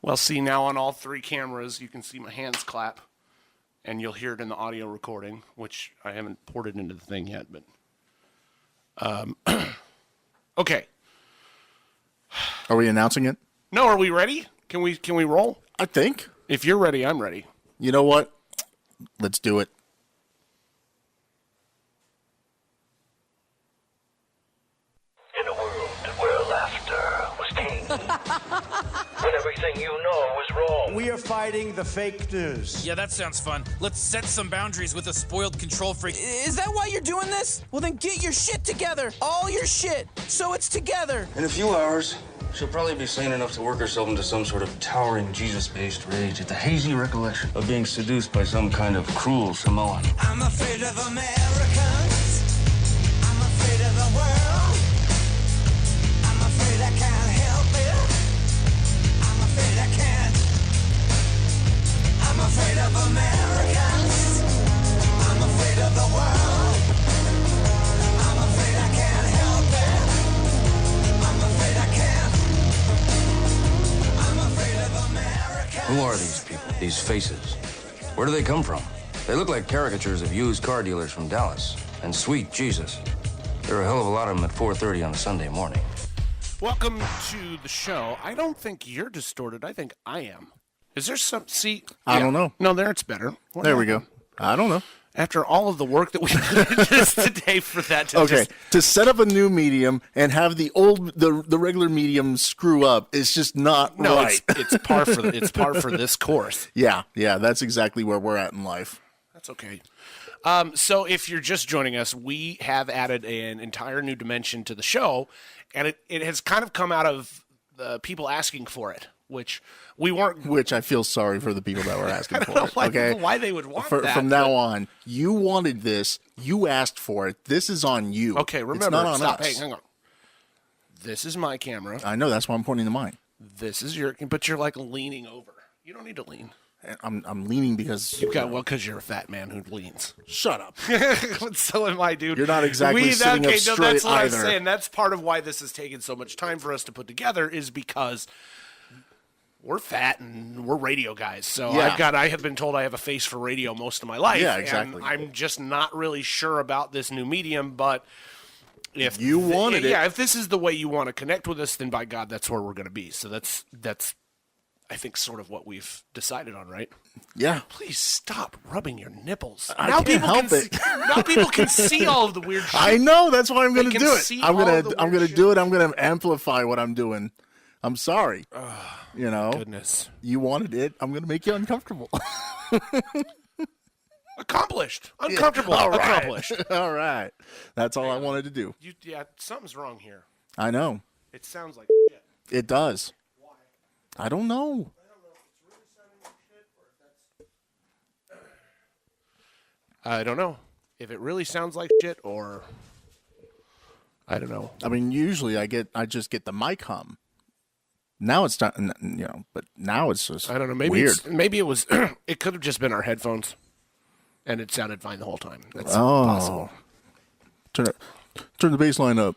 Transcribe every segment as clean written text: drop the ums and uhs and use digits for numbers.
Well, see, now on all three cameras, you can see my hands clap, and you'll hear it in the audio recording, which I haven't ported into the thing yet, but... Okay. Are we announcing it? No, are we ready? Can we roll? I think. If you're ready, I'm ready. You know what? Let's do it. In a world where laughter was king, when everything you know was wrong. We are fighting the fake news. Yeah, that sounds fun. Let's set some boundaries with a spoiled control freak. Is that why you're doing this? Well, then get your shit together. All your shit. So it's together. In a few hours, she'll probably be sane enough to work herself into some sort of towering Jesus-based rage at the hazy recollection of being seduced by some kind of cruel Samoan. I'm afraid of Americans. I'm afraid of the world. I'm afraid I can't help it. I'm afraid I can't. I'm afraid of Americans. I'm afraid of the world. I'm afraid I can't help it. I'm afraid I can't. I'm afraid of Americans. Who are these people, these faces? Where do they come from? They look like caricatures of used car dealers from Dallas. And sweet Jesus, there are a hell of a lot of them at 4:30 on a Sunday morning. Welcome to the show. I don't think you're distorted. I think I am. Is there some... See? I don't know. No, there it's better. What There we happened? go. I don't know. After all of the work that we did just today for that to Okay, just... to set up a new medium and have the regular medium screw up is just not No, right. it's par for this course. Yeah, that's exactly where we're at in life. That's okay. So if you're just joining us, we have added an entire new dimension to the show, and it has kind of come out of the people asking for it, which we weren't... Which I feel sorry for the people that were asking for it. why, Okay, why they would want that. From now on, you wanted this. You asked for it. This is on you. Okay, remember, it's not on stop. us. Hey, hang on. This is my camera. I know. That's why I'm pointing to mine. This is your... But you're like leaning over. You don't need to lean. I'm leaning because Because you're a fat man who leans. Shut up. So am I, dude. You're not exactly sitting up straight that's what either. I'm saying. That's part of why this has taken so much time for us to put together is because we're fat and we're radio guys. So Yeah. I have been told I have a face for radio most of my life. Yeah, exactly. And I'm just not really sure about this new medium, but if You wanted it. Yeah, if this is the way you want to connect with us, then by God, that's where we're going to be. So that's I think sort of what we've decided on, right? Yeah. Please stop rubbing your nipples. I now can't people help can it. now people can see all of the weird shit. I know. That's why I'm going to can do it. see I'm all going of the to. I'm weird going to do it. I'm going to amplify what I'm doing. I'm sorry. You know. Goodness. You wanted it. I'm going to make you uncomfortable. Accomplished. Uncomfortable. All right. Accomplished. All right. That's all I wanted to do. Yeah, something's wrong here. I know. It sounds like shit. It does. Why? I don't know. I don't know if it's really sounding like shit or if that's... I don't know. If it really sounds like shit or... I don't know. I mean, usually I just get the mic hum. Now it's not, but now it's just I don't know. Maybe weird. maybe it was... it could have just been our headphones. And it sounded fine the whole time. That's possible. Turn the bass line up.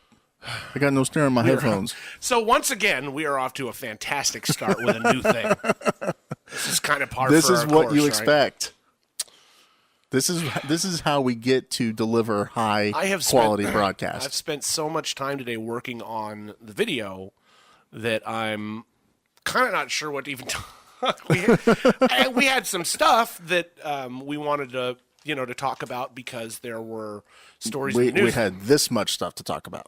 I got no steering in my headphones. So once again, we are off to a fantastic start with a new thing. This is kind of par This for is our what course, you right? expect. This is how we get to deliver high quality broadcast. I've spent so much time today working on the video that I'm kind of not sure what to even talk. We had some stuff that we wanted to talk about because there were stories in the news. We had this much stuff to talk about.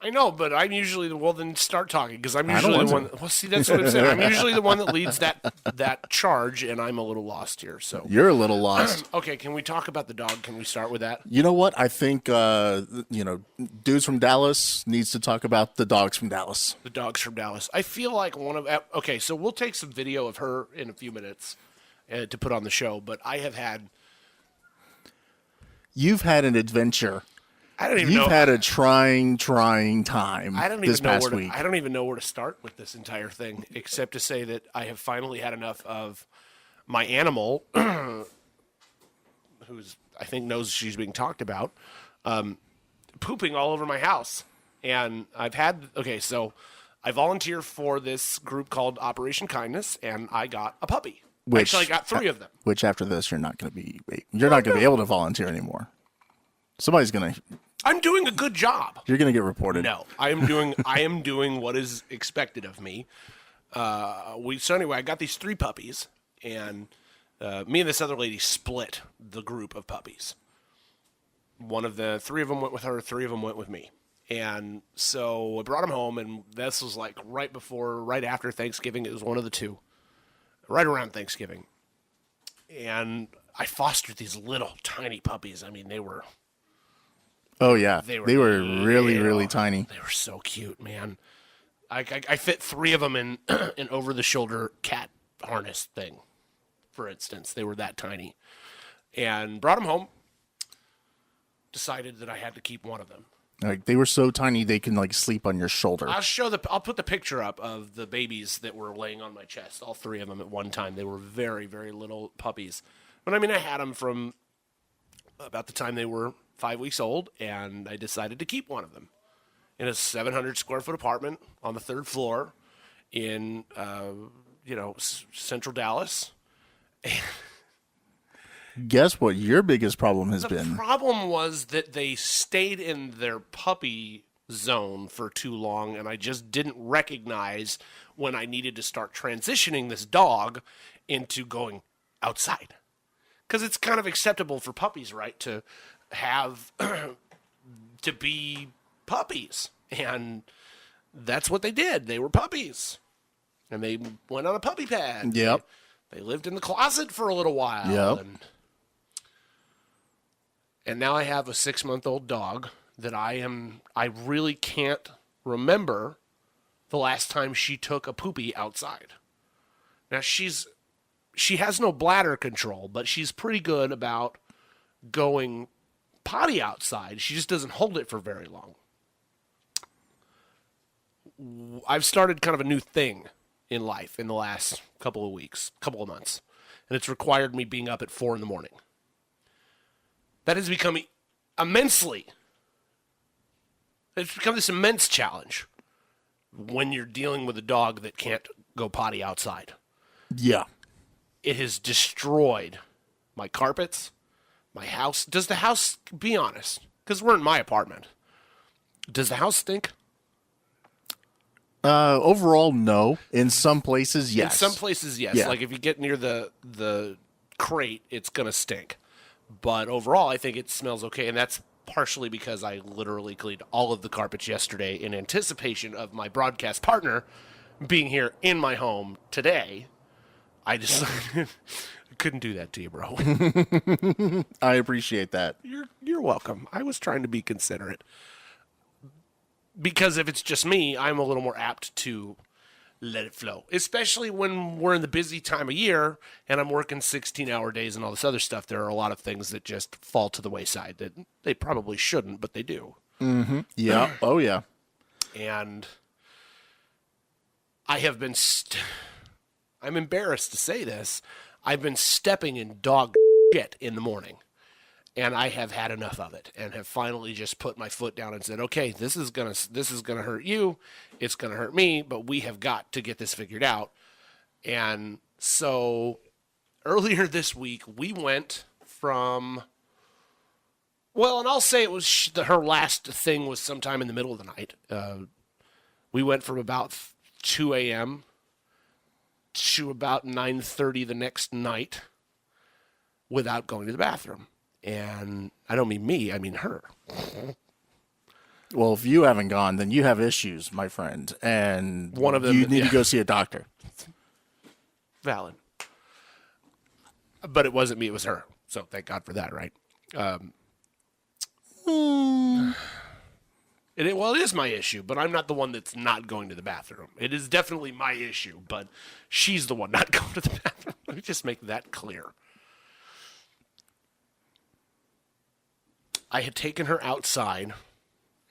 I know, but I'm usually then start talking because I'm I don't usually want the one. to. Well, see, that's what I'm saying. I'm usually the one that leads that charge, and I'm a little lost here. So You're a little lost. okay, can we talk about the dog? Can we start with that? You know what? I think dudes from Dallas needs to talk about the dogs from Dallas. The dogs from Dallas. I feel like okay, so we'll take some video of her in a few minutes to put on the show, but You've had an adventure. I don't even know. You've had a trying time this past week. I don't even know where to start with this entire thing, except to say that I have finally had enough of my animal, who's I think knows she's being talked about, pooping all over my house. And I've had, okay, so I volunteer for this group called Operation Kindness, and I got a puppy. Which, Actually, I got 3 of them. Which after this, you're not going to be able to volunteer anymore. Somebody's going to. I'm doing a good job. You're going to get reported. No, I am doing what is expected of me. So anyway, I got these 3 puppies, and me and this other lady split the group of puppies. 3 of them went with her, 3 of them went with me. And so I brought them home, and this was like right after Thanksgiving. It was one of the 2, right around Thanksgiving. And I fostered these little tiny puppies. I mean, they were. Oh yeah, they were really, really tiny. They were so cute, man. I fit 3 of them in an over-the-shoulder cat harness thing, for instance. They were that tiny. And brought them home. Decided that I had to keep one of them. Like, they were so tiny they can like sleep on your shoulder. I'll put the picture up of the babies that were laying on my chest. All 3 of them at one time. They were very, very little puppies. But I mean, I had them from about the time they were 5 weeks old, and I decided to keep one of them in a 700 square foot apartment on the 3rd floor in, central Dallas. Guess what your biggest problem has been? The problem was that they stayed in their puppy zone for too long, and I just didn't recognize when I needed to start transitioning this dog into going outside. Because it's kind of acceptable for puppies, right, to have to be puppies. And that's what they did. They were puppies. And they went on a puppy pad. Yep. They lived in the closet for a little while. Yep. And now I have a 6-month-old dog that I really can't remember the last time she took a poopy outside. Now she has no bladder control, but she's pretty good about going potty outside. She just doesn't hold it for very long. I've started kind of a new thing in life in the last couple of months, and it's required me being up at 4 a.m. That has become it's become this immense challenge when you're dealing with a dog that can't go potty outside. Yeah. It has destroyed my carpets, my house. Does the house, be honest, because we're in my apartment, does the house stink? Overall, no. In some places, yes. In some places, yes. Yeah. Like if you get near the crate, it's going to stink. But overall, I think it smells okay, and that's partially because I literally cleaned all of the carpets yesterday in anticipation of my broadcast partner being here in my home today. I decided I couldn't do that to you, bro. I appreciate that. You're welcome. I was trying to be considerate. Because if it's just me, I'm a little more apt to let it flow. Especially when we're in the busy time of year and I'm working 16-hour days and all this other stuff. There are a lot of things that just fall to the wayside that they probably shouldn't, but they do. Mm-hmm. Yeah. Oh, yeah. And I have been... I'm embarrassed to say this. I've been stepping in dog shit in the morning. And I have had enough of it and have finally just put my foot down and said, okay, this is gonna hurt you. It's going to hurt me, but we have got to get this figured out. And so earlier this week, we went from, well, and I'll say it was her last thing was sometime in the middle of the night. We went from about 2 a.m. to about 9:30 the next night without going to the bathroom. And I don't mean me, I mean her. Well, if you haven't gone, then you have issues, my friend. And one of them, you need to go see a doctor. Valid. But it wasn't me, it was her. So thank God for that, right? It is my issue, but I'm not the one that's not going to the bathroom. It is definitely my issue, but she's the one not going to the bathroom. Let me just make that clear. I had taken her outside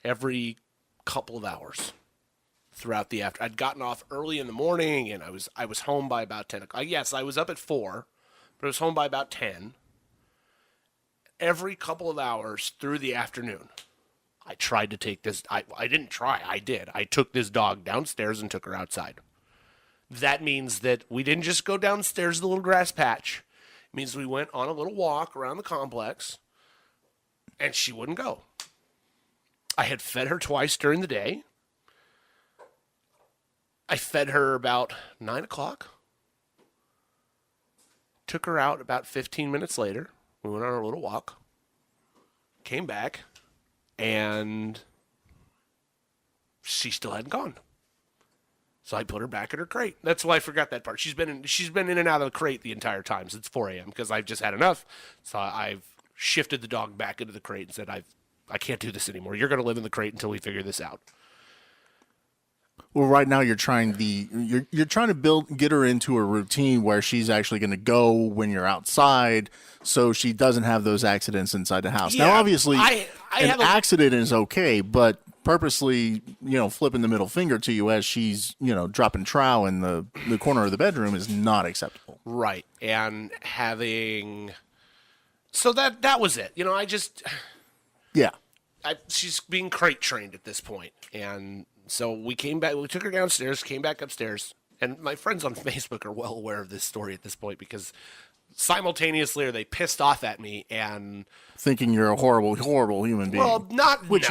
every couple of hours throughout the afternoon. I'd gotten off early in the morning, and I was home by about 10 o'clock. Yes, I was up at 4, but I was home by about 10. Every couple of hours through the afternoon, I tried to take this. I didn't try. I did. I took this dog downstairs and took her outside. That means that we didn't just go downstairs to the little grass patch. It means we went on a little walk around the complex, and she wouldn't go. I had fed her twice during the day. I fed her about 9 o'clock. Took her out about 15 minutes later. We went on our little walk. Came back, and she still hadn't gone. So I put her back in her crate. That's why I forgot that part. She's been in and out of the crate the entire time since 4 a.m. because I've just had enough. So I've shifted the dog back into the crate and said, I can't do this anymore. You're going to live in the crate until we figure this out. Well, right now you're trying to get her into a routine where she's actually going to go when you're outside, so she doesn't have those accidents inside the house. Yeah, now, obviously, an accident is okay, but purposely, flipping the middle finger to you as she's, dropping trow in the corner of the bedroom is not acceptable. Right, and so that was it. Yeah. She's being crate trained at this point, and so we came back. We took her downstairs, came back upstairs, and my friends on Facebook are well aware of this story at this point because simultaneously are they pissed off at me and thinking you're a horrible, horrible human being. Well, you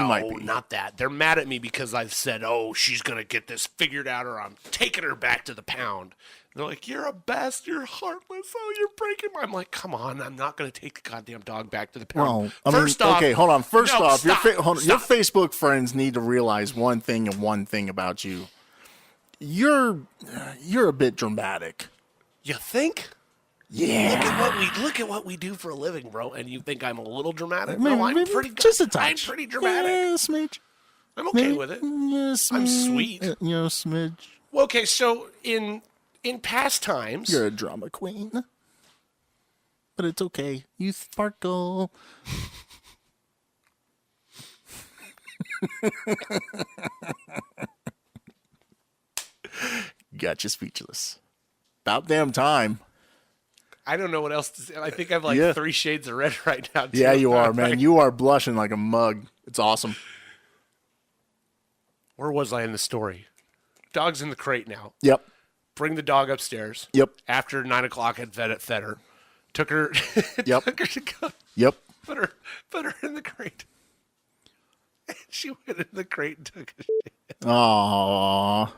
might be. Not that. They're mad at me because I've said, "Oh, she's gonna get this figured out, or I'm taking her back to the pound." They're like, "You're a best. You're heartless. Oh, you're breaking my..." I'm like, "Come on, I'm not gonna take the goddamn dog back to the pound." Well, First off, okay, hold on. First off, stop. Your Facebook friends need to realize one thing and one thing about you. You're a bit dramatic. You think? Yeah. Look at what we do for a living, bro. And you think I'm a little dramatic? Maybe, No, I'm pretty. Just a touch. I'm pretty dramatic. Yeah, smidge. I'm okay with it. Yeah, I'm sweet. Smidge. Well, okay, so in past times, You're a drama queen. But it's okay. You sparkle. Got you speechless. About damn time. I don't know what else to say. I think I'm like 3 shades of red right now. Too. Yeah, you are, man. You are blushing like a mug. It's awesome. Where was I in the story? Dog's in the crate now. Yep. Bring the dog upstairs. Yep. After 9 o'clock, I'd fed her. Took her. Yep. Took her to go. Yep. Put her in the crate. And she went in the crate and took a shit. Aww.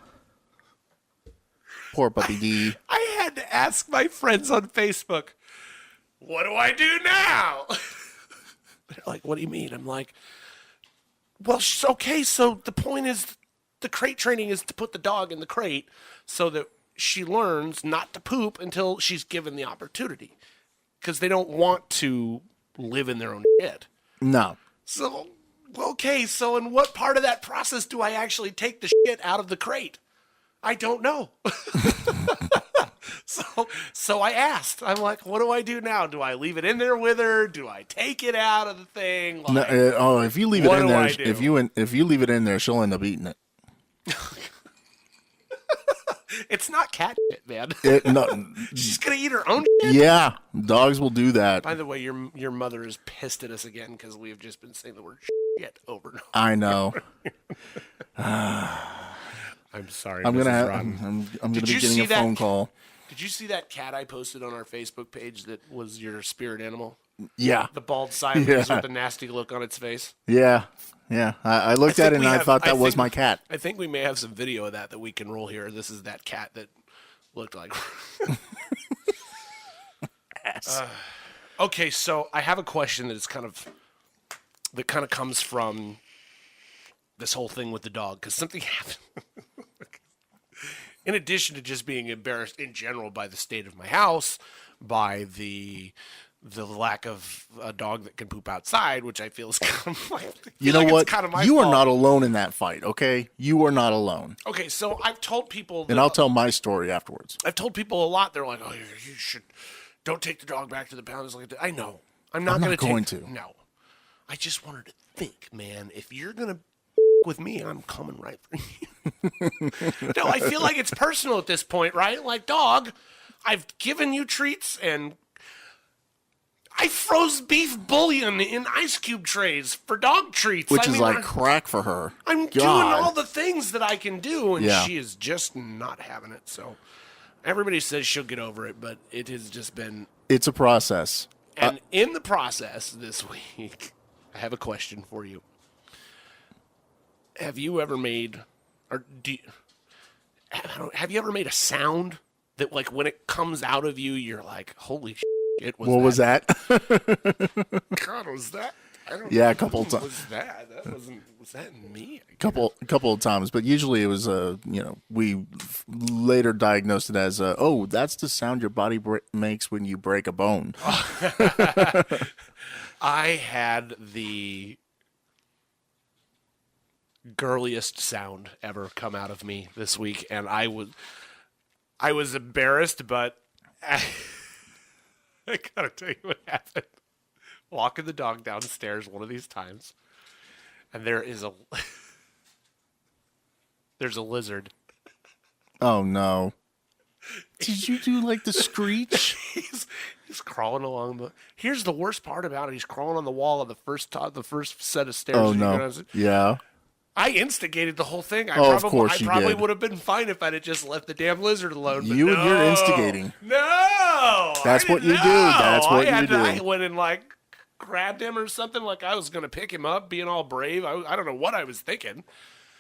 Poor puppy D. I had to ask my friends on Facebook, "What do I do now?" They're like, "What do you mean?" I'm like, "Well, okay, so the point is the crate training is to put the dog in the crate so that she learns not to poop until she's given the opportunity because they don't want to live in their own shit." No. So, okay, so in what part of that process do I actually take the shit out of the crate? I don't know. So I asked. I'm like, "What do I do now? Do I leave it in there with her? Do I take it out of the thing?" Like, No, if you leave it in there, do? if you leave it in there, she'll end up eating it. It's not cat shit, man. No, She's gonna eat her own shit. yeah, dogs will do that. By the way, your mother is pissed at us again because we have just been saying the word shit over and over. I know. I'm sorry. I'm Mrs. gonna Rodden. I'm gonna be getting a phone call. Did you see that cat I posted on our Facebook page that was your spirit animal? Yeah. The bald Siamese with the nasty look on its face. Yeah. Yeah. I looked at it and I thought that was my cat. I think we may have some video of that we can roll here. This is that cat that looked like. Okay, so I have a question that kind of comes from this whole thing with the dog because something happened. In addition to just being embarrassed in general by the state of my house, by the lack of a dog that can poop outside, which I feel is kind of like, you know what? Kind of my you fault. are not alone in that fight, okay? You are not alone. Okay, so I've told people, And I'll tell my story afterwards. I've told people a lot. They're like, "Oh, you should don't take the dog back to the pound." It's like, I know, I'm not going to. No, I just wanted to think, man. If you're gonna with me, I'm coming right for you. No, I feel like it's personal at this point, right? Like, dog, I've given you treats and I froze beef bouillon in ice cube trays for dog treats. Which is like I'm, crack for her. I'm doing all the things that I can do, and Yeah. she is just not having it. So everybody says she'll get over it, but it has just been. It's a process. And in the process this week, I have a question for you. Have you ever made, or have you ever made a sound that, like, when it comes out of you, you're like, holy shit, What was that? God, was that? I don't Yeah, know. a couple times. Was that? That wasn't. Was that me? couple of times, but usually it was we later diagnosed it as oh, that's the sound your body makes when you break a bone. I had the girliest sound ever come out of me this week, and I was embarrassed, but I gotta tell you what happened. Walking the dog downstairs one of these times, and there's a lizard. Oh no! Did you do like the screech? He's crawling along the. Here's the worst part about it. He's crawling on the wall of the first set of stairs. Oh no! Yeah. I instigated the whole thing. I of course I you probably did. would have been fine if I'd have just left the damn lizard alone. But You're no, instigating. No, That's what you do. That's what you do. I went and like grabbed him or something. Like I was gonna pick him up, being all brave. I don't know what I was thinking. I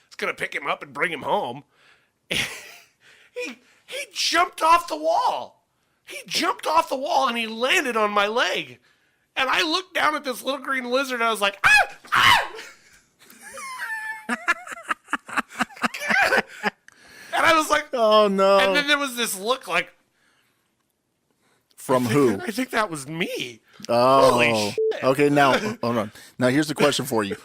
was gonna pick him up and bring him home. He jumped off the wall. He jumped off the wall and he landed on my leg. And I looked down at this little green lizard and I was like, ah! Ah! And I was like, Oh no! and then there was this look like, From who? I think that was me. Oh, Holy shit. Okay. Now, hold on. Now, here's the question for you.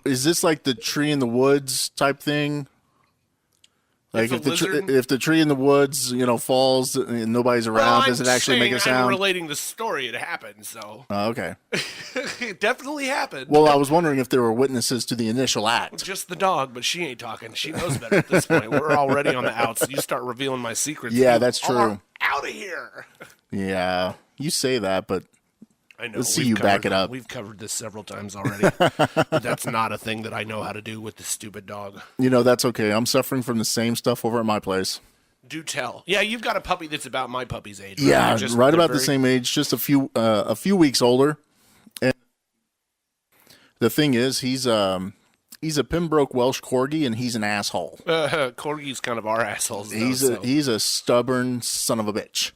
Is this like the tree in the woods type thing? Like If a lizard- if the tree in the woods, falls and nobody's around, does it actually make a I'm sound? relating the story. It happened, so Oh, okay. it definitely happened. Well, I was wondering if there were witnesses to the initial act. Just the dog, but she ain't talking. She knows better at this point. We're already on the outs. You start revealing my secrets. Yeah, You that's true. are out of here. Yeah, you say that, but I know. Let's see we've you back covered- it up. We've covered this several times already. But that's not a thing that I know how to do with the stupid dog. that's okay. I'm suffering from the same stuff over at my place. Do tell. Yeah, you've got a puppy that's about my puppy's age. Right? Yeah, Just- right they're about the very- same age, just a few weeks older. And the thing is, he's a Pembroke Welsh Corgi, and he's an asshole. Corgi's kind of our assholes. Though, He's a stubborn son of a bitch.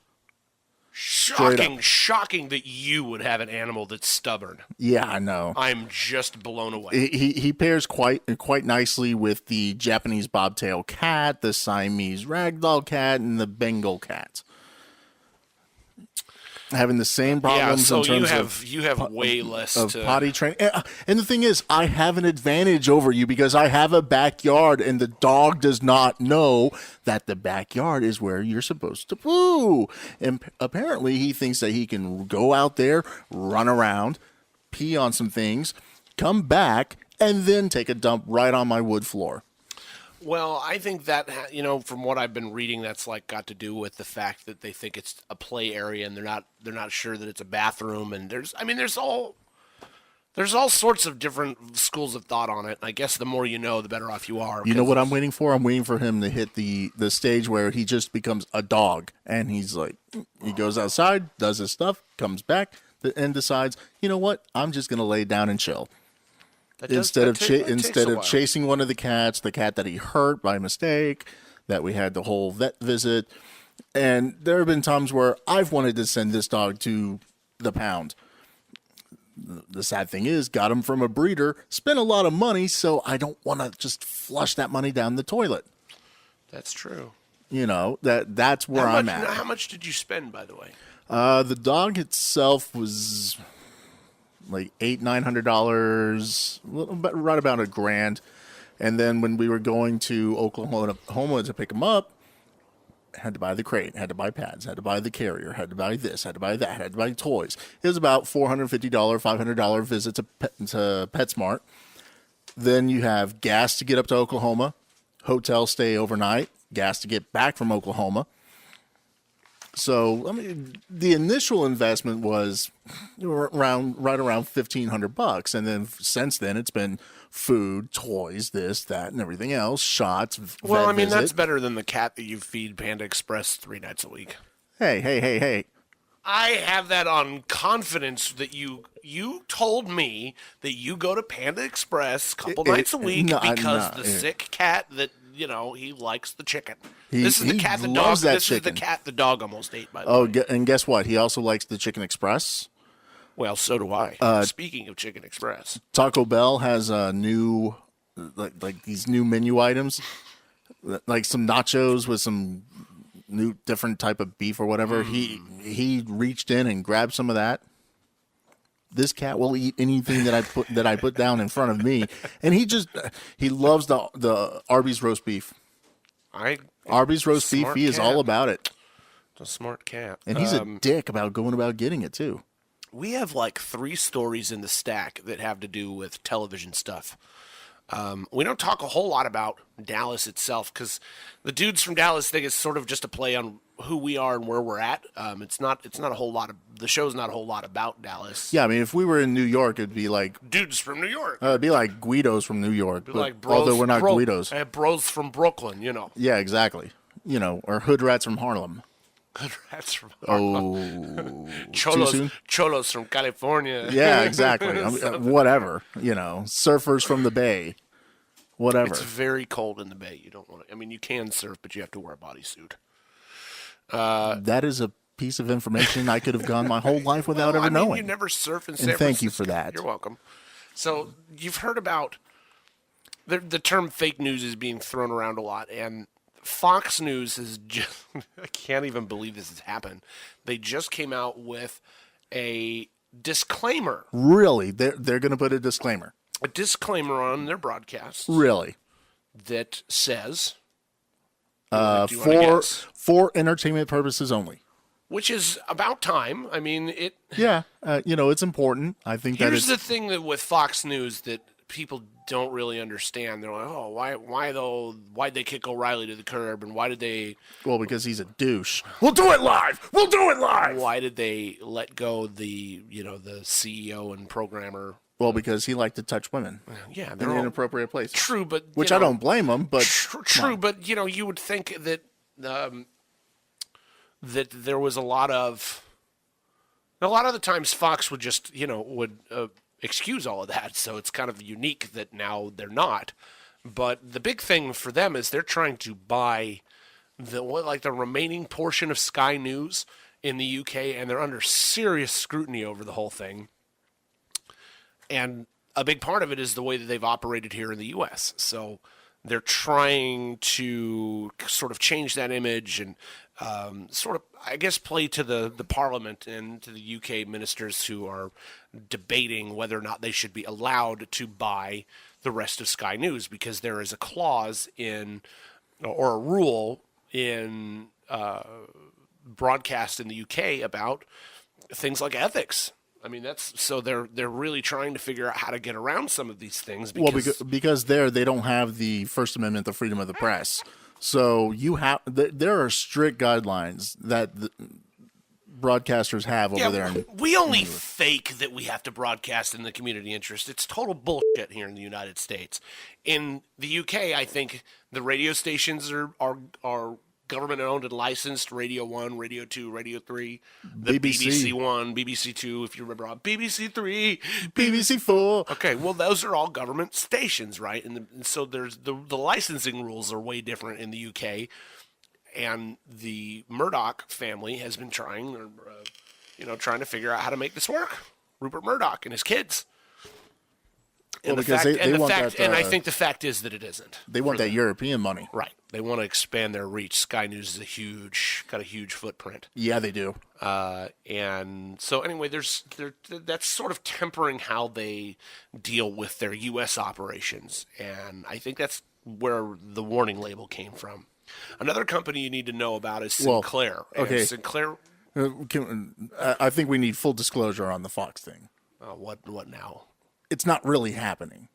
Straight up. Shocking that you would have an animal that's stubborn. Yeah, I know. I'm just blown away. He pairs quite nicely with the Japanese bobtail cat, the Siamese ragdoll cat, and the Bengal cat. Having the same problems so in terms you have way less of to potty training. And the thing is, I have an advantage over you because I have a backyard, and the dog does not know that the backyard is where you're supposed to poo. And apparently, he thinks that he can go out there, run around, pee on some things, come back, and then take a dump right on my wood floor. Well, I think that from what I've been reading, that's like got to do with the fact that they think it's a play area and they're not sure that it's a bathroom. And there's all sorts of different schools of thought on it. I guess the more you know, the better off you are. You know what I'm waiting for? I'm waiting for him to hit the stage where he just becomes a dog, and he's like, he goes outside, does his stuff, comes back, and decides, you know what? I'm just gonna lay down and chill. Instead of chasing one of the cat that he hurt by mistake, that we had the whole vet visit. And there have been times where I've wanted to send this dog to the pound. The sad thing is, got him from a breeder, spent a lot of money, so I don't want to just flush that money down the toilet. That's true. That's where I'm at. How much did you spend, by the way? The dog itself was like $900, right about $1,000. And then when we were going to Oklahoma to pick him up, had to buy the crate, had to buy pads, had to buy the carrier, had to buy this, had to buy that, had to buy toys. It was about $450, $500 visit to PetSmart. Then you have gas to get up to Oklahoma, hotel stay overnight, gas to get back from Oklahoma. So, I mean, the initial investment was right around $1,500, and then since then it's been food, toys, this, that, and everything else, shots. Well, vet I mean, that's visit. better than the cat that you feed Panda Express 3 nights a week. Hey. I have that on confidence that you told me that you go to Panda Express a couple nights a week because the sick cat that he likes the chicken. This is the cat the dog. This is the cat the dog almost ate. By the way. And guess what? He also likes the Chicken Express. Well, so do I. Speaking of Chicken Express, Taco Bell has a new, like these new menu items, like some nachos with some new different type of beef or whatever. He reached in and grabbed some of that. This cat will eat anything that I put down in front of me, and he loves the Arby's roast beef. Arby's roast beef. He is all about it. It's a smart cat, and he's a dick about going about getting it too. We have like 3 stories in the stack that have to do with television stuff. We don't talk a whole lot about Dallas itself because the dudes from Dallas think it's sort of just a play on who we are and where we're at. It's not a whole lot of the show's not a whole lot about Dallas. Yeah, I mean, if we were in New York, it'd be like dudes from New York. It'd be like Guidos from New York, but like bros, although we're not Guidos. Bros from Brooklyn, Yeah, exactly. Or hood rats from Harlem. Hood rats from Harlem. Oh, Cholos from California. Yeah, exactly. I mean, whatever. Surfers from the Bay. Whatever. It's very cold in the Bay. You don't want to. I mean, you can surf, but you have to wear a bodysuit. That is a piece of information I could have gone my whole life without ever knowing. You never surf in San Francisco. Thank you for that. You're welcome. So you've heard about the term fake news is being thrown around a lot, and Fox News is just, I can't even believe this has happened. They just came out with a disclaimer. Really? They're going to put a disclaimer. A disclaimer on their broadcasts. Really? That says for entertainment purposes only. Which is about time. I mean, it. Yeah, it's important. I think here's the thing that with Fox News that people don't really understand. They're like, oh, why though? Why'd they kick O'Reilly to the curb? And why did they? Well, because he's a douche. We'll do it live. Why did they let go the CEO and programmer? Well, because he liked to touch women. Yeah, in inappropriate places. True, but which I don't blame him. But true, but you would think that that there was a lot of the times Fox would just would excuse all of that. So it's kind of unique that now they're not. But the big thing for them is they're trying to buy the remaining portion of Sky News in the UK, and they're under serious scrutiny over the whole thing. And a big part of it is the way that they've operated here in the U.S. So they're trying to sort of change that image and sort of, I guess, play to the Parliament and to the UK ministers who are debating whether or not they should be allowed to buy the rest of Sky News, because there is a clause in or a rule in broadcast in the UK about things like ethics. I mean, they're really trying to figure out how to get around some of these things. Because they don't have the First Amendment, the freedom of the press. So there are strict guidelines that the broadcasters have over there. We only fake that we have to broadcast in the community interest. It's total bullshit here in the United States. In the UK, I think the radio stations are government-owned and licensed. Radio 1, Radio 2, Radio 3, the BBC 1, BBC 2, if you remember, BBC 3, BBC 4. Okay, well, those are all government stations, right? And so there's the licensing rules are way different in the UK, and the Murdoch family has been trying to figure out how to make this work. Rupert Murdoch and his kids. And I think the fact is that it isn't. They want that European money. Right. They want to expand their reach. Sky News is got a huge footprint. Yeah, they do. And so anyway, that's sort of tempering how they deal with their U.S. operations. And I think that's where the warning label came from. Another company you need to know about is Sinclair. Okay. And Sinclair. I think we need full disclosure on the Fox thing. What now? It's not really happening.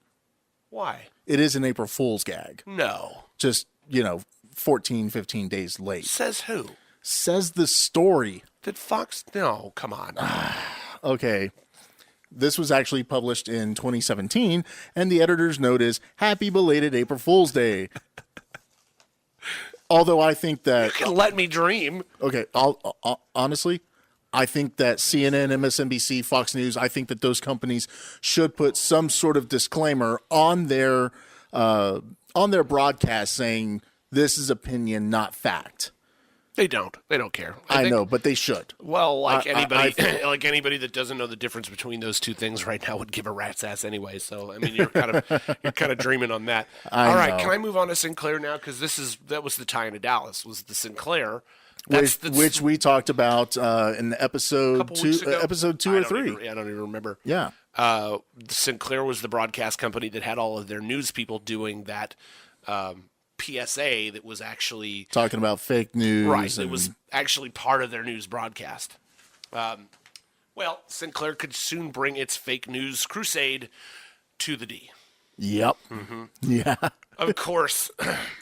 Why? It is an April Fool's gag. No. Just, 14, 15 days late. Says who? says the story. Did Fox? No, come on. Okay. This was actually published in 2017, and the editor's note is, "Happy belated April Fool's Day." Although I think that... You can let me dream. Okay, honestly, I think that CNN, MSNBC, Fox News, I think that those companies should put some sort of disclaimer on their broadcast saying, this is opinion, not fact. They don't. They don't care. I know, but they should. Well, like anybody, like anybody that doesn't know the difference between those two things right now would give a rat's ass anyway. So I mean, you're kind of dreaming on that. All right, can I move on to Sinclair now? Because that was the tie into Dallas. Was the Sinclair, which we talked about in episode two or three. I don't even remember. Yeah. Sinclair was the broadcast company that had all of their news people doing that. PSA that was actually talking about fake news. Right. It was actually part of their news broadcast. Well, Sinclair could soon bring its fake news crusade to the D. Yep. Mm-hmm. Yeah. Of course.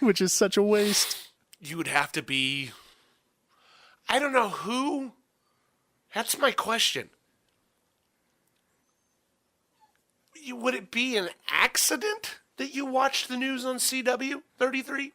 Which is such a waste. You would have to be, I don't know who. That's my question. Would it be an accident that you watched the news on CW 33?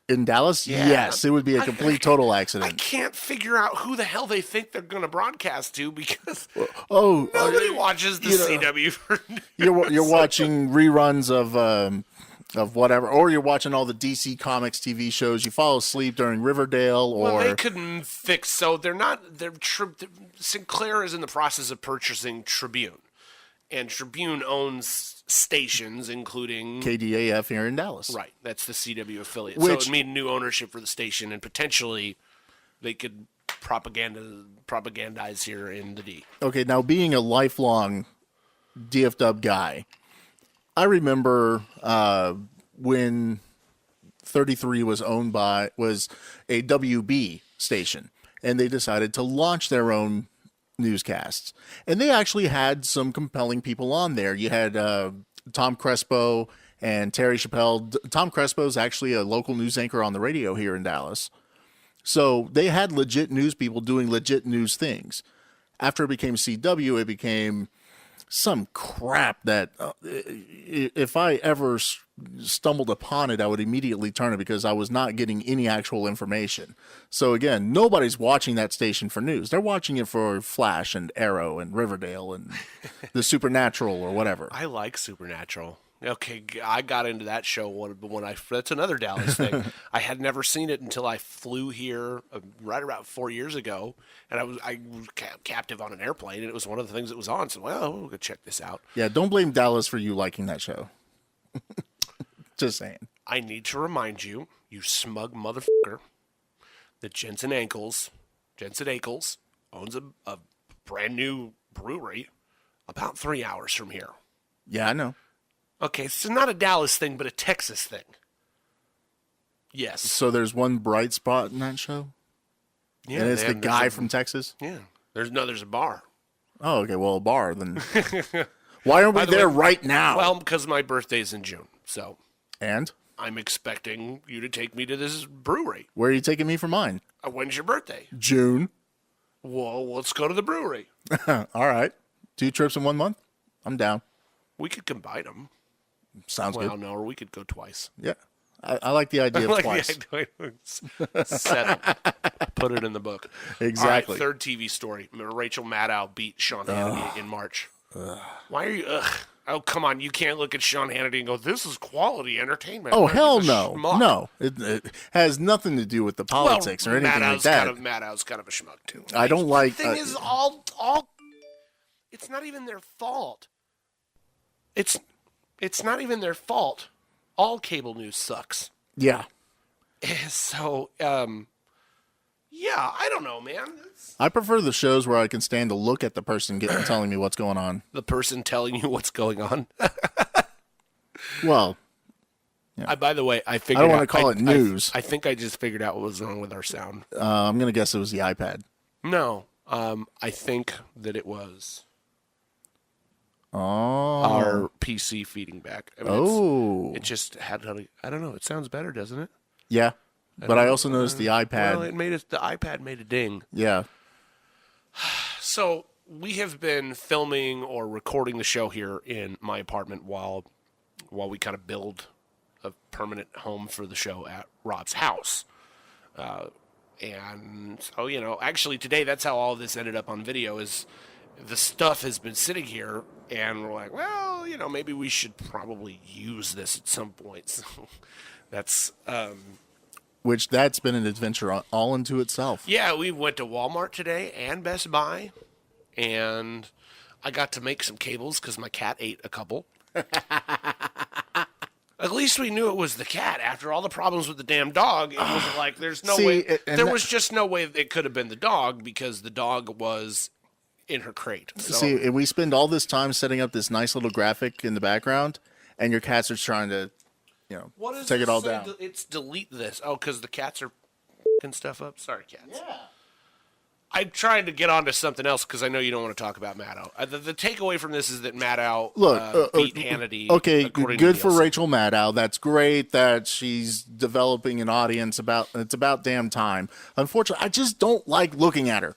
In Dallas? Yeah. Yes, it would be a complete total accident. I can't figure out who the hell they think they're going to broadcast to because nobody watches the CW for news. You're watching reruns of whatever, or you're watching all the DC Comics TV shows. You fall asleep during Riverdale, or well, they couldn't fix. So they're not. Sinclair is in the process of purchasing Tribune, and Tribune owns stations, including KDAF here in Dallas. Right, that's the CW affiliate. So it would mean new ownership for the station, and potentially they could propagandize here in the D. Okay, now being a lifelong DFW guy, I remember when 33 was a WB station, and they decided to launch their own newscasts, and they actually had some compelling people on there. You had Tom Crespo and Terry Chappelle. Tom Crespo is actually a local news anchor on the radio here in Dallas, so they had legit news people doing legit news things. After it became CW, it became some crap that if I ever stumbled upon it, I would immediately turn it because I was not getting any actual information. So again, nobody's watching that station for news. They're watching it for Flash and Arrow and Riverdale and the Supernatural or whatever. I like Supernatural. Okay, I got into that show that's another Dallas thing. I had never seen it until I flew here right about 4 years ago, and I was captive on an airplane, and it was one of the things that was on. So, well, we'll go check this out. Yeah, don't blame Dallas for you liking that show. Just saying. I need to remind you, you smug motherfucker, that Jensen Ackles owns a brand new brewery about 3 hours from here. Yeah, I know. Okay, so not a Dallas thing, but a Texas thing. Yes. So there's one bright spot in that show? Yeah, and it's the guy from Texas? Yeah. There's a bar. Oh, okay. Well, a bar, then. Why aren't we there right now? Well, because my birthday's in June, so. And? I'm expecting you to take me to this brewery. Where are you taking me for mine? When's your birthday? June. Well, let's go to the brewery. All right. 2 trips in 1 month? I'm down. We could combine them. Sounds good. Well, no, or we could go twice. Yeah. I like the idea of twice. Set it. Put it in the book. Exactly. All right, third TV story. Rachel Maddow beat Sean Hannity in March. Why are you... Oh, come on. You can't look at Sean Hannity and go, this is quality entertainment. Oh, hell no. No. It has nothing to do with the politics or anything like that. Maddow's kind of a schmuck, too. I don't like... The thing is, it's not even their fault. It's not even their fault. All cable news sucks. Yeah. So, yeah, I don't know, man. I prefer the shows where I can stand to look at the person telling me what's going on. The person telling you what's going on. Well, yeah. By the way, I don't want to call it news. I think I just figured out what was wrong with our sound. I'm going to guess it was the iPad. No, I think that it was Oh. our PC feeding back. I mean, Oh. it just had, I don't know, it sounds better, doesn't it? Yeah. But I also noticed the iPad. Well, the iPad made a ding. Yeah. So we have been filming or recording the show here in my apartment while we kind of build a permanent home for the show at Rob's house. And so, actually today that's how all of this ended up on video is the stuff has been sitting here and we're like, well, maybe we should probably use this at some point. So that's... Which that's been an adventure all into itself. Yeah, we went to Walmart today and Best Buy, and I got to make some cables because my cat ate a couple. At least we knew it was the cat. After all the problems with the damn dog, it was like there's no way. There was just no way it could have been the dog because the dog was in her crate. So. See, we spend all this time setting up this nice little graphic in the background, and your cats are trying to... take it all down. It's delete this. Oh, because the cats are f***ing stuff up? Sorry, cats. Yeah. I'm trying to get on to something else because I know you don't want to talk about Maddow. The takeaway from this is that Maddow beat Hannity. Okay, good for Rachel Maddow. That's great that she's developing an audience. It's about damn time. Unfortunately, I just don't like looking at her.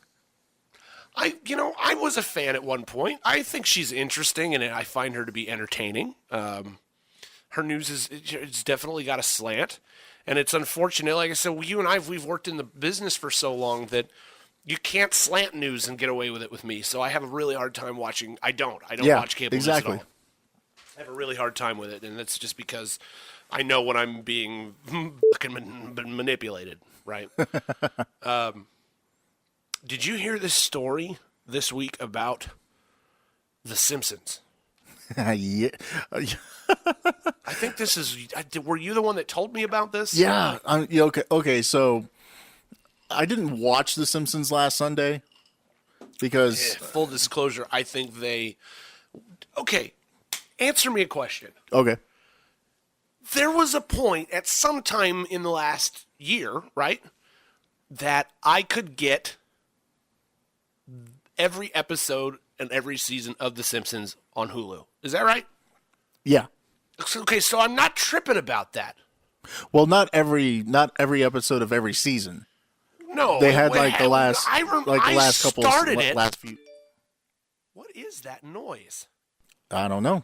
I was a fan at one point. I think she's interesting, and I find her to be entertaining. Her news it's definitely got a slant, and it's unfortunate. Like I said, you and we've worked in the business for so long that you can't slant news and get away with it with me. So I have a really hard time watching. I don't watch cable news at all. I have a really hard time with it, and that's just because I know when I'm being fucking manipulated, right? Did you hear this story this week about The Simpsons? Yeah. I think this is. Were you the one that told me about this? Yeah. Okay. So I didn't watch The Simpsons last Sunday because full disclosure, I think they. Okay, answer me a question. Okay. There was a point at some time in the last year, right, that I could get every episode and every season of The Simpsons on Hulu. Is that right? Yeah. Okay, so I'm not tripping about that. Well, not every episode of every season. No, they had the last couple. Last few. What is that noise? I don't know.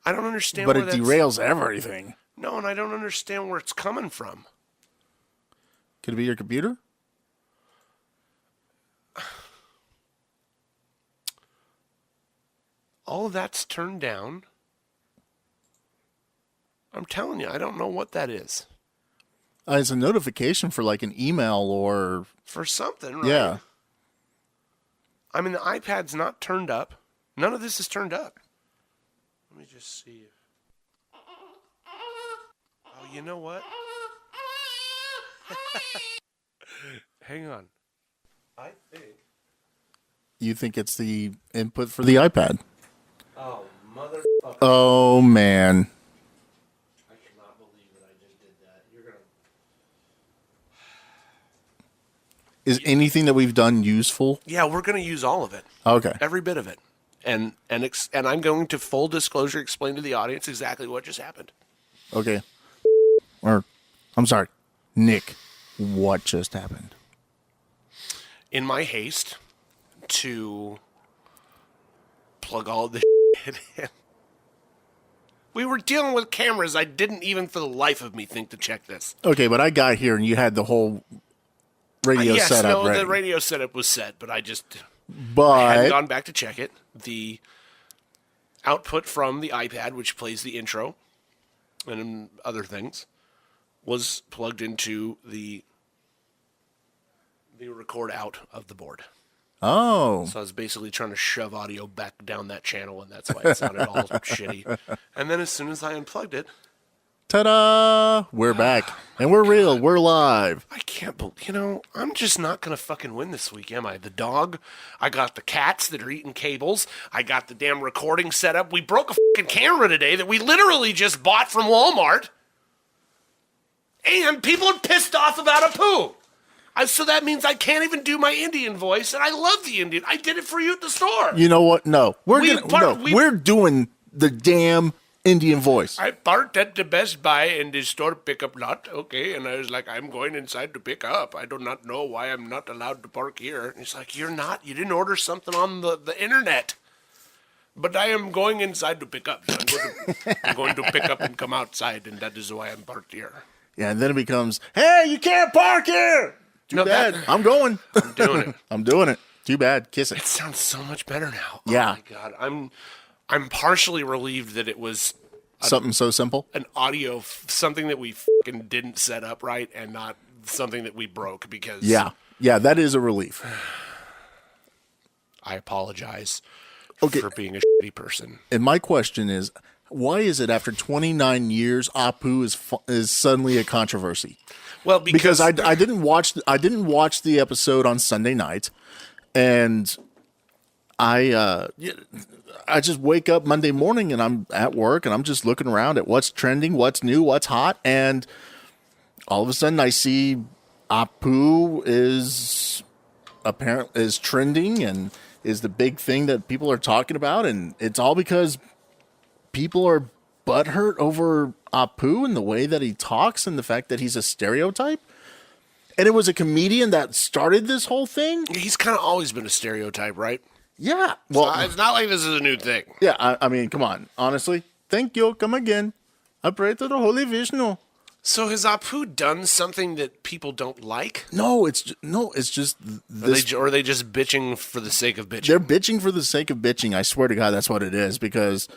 I don't understand. But it derails everything. No, and I don't understand where it's coming from. Could it be your computer? All of that's turned down. I'm telling you, I don't know what that is. It's a notification for like an email or... For something, right? Yeah. I mean, the iPad's not turned up. None of this is turned up. Let me just see. Oh, you know what? Hang on. I think... You think it's the input for the iPad? Oh, motherfucker. Oh, man. I cannot believe that I just did that. You're going to... Is anything that we've done useful? Yeah, we're going to use all of it. Okay. Every bit of it. And I'm going to full disclosure explain to the audience exactly what just happened. Okay. Or, I'm sorry, Nick, what just happened? In my haste to plug all of this shit in, we were dealing with cameras. I didn't even for the life of me think to check this. Okay, but I got here and you had the whole radio setup ready. The radio setup was set, but I But hadn't gone back to check it. The output from the iPad, which plays the intro and other things, was plugged into the record out of the board. Oh. So I was basically trying to shove audio back down that channel, and that's why it sounded all shitty. And then as soon as I unplugged it... Ta-da! We're back. And we're real. We're live. I can't believe... I'm just not going to fucking win this week, am I? The dog. I got the cats that are eating cables. I got the damn recording set up. We broke a fucking camera today that we literally just bought from Walmart. And people are pissed off about a poo. So that means I can't even do my Indian voice, and I love the Indian. I did it for you at the store. You know what? No. We're doing the damn Indian voice. I parked at the Best Buy in the store pickup lot, okay, and I was like, I'm going inside to pick up. I do not know why I'm not allowed to park here. And he's like, you're not. You didn't order something on the internet. But I am going inside to pick up. So I'm going to pick up and come outside, and that is why I'm parked here. Yeah, and then it becomes, hey, you can't park here. Too bad. I'm going. I'm doing it. I'm doing it. Too bad. Kiss It it. sounds so much better now. Yeah. Oh my God. I'm partially relieved that it was Something so simple. an audio, something that we fucking didn't set up right and not something that we broke because Yeah. Yeah, that is a relief. I apologize Okay. for being a shitty person. And my question is, why is it after 29 years, Apu is suddenly a controversy? Well, Because I didn't watch the episode on Sunday night, and I just wake up Monday morning and I'm at work and I'm just looking around at what's trending, what's new, what's hot, and all of a sudden I see Apu is trending and is the big thing that people are talking about, and it's all because people are butthurt over Apu and the way that he talks and the fact that he's a stereotype. And it was a comedian that started this whole thing. he's kind of always been a stereotype, right? Yeah. Well, It's not like this is a new thing. yeah. I mean, come on. Honestly, thank you. Come again. I pray to the Holy Vishnu. So has Apu done something that people don't like? No, it's just this. Or are they just bitching for the sake of bitching? They're bitching for the sake of bitching. I swear to God, that's what it is. Because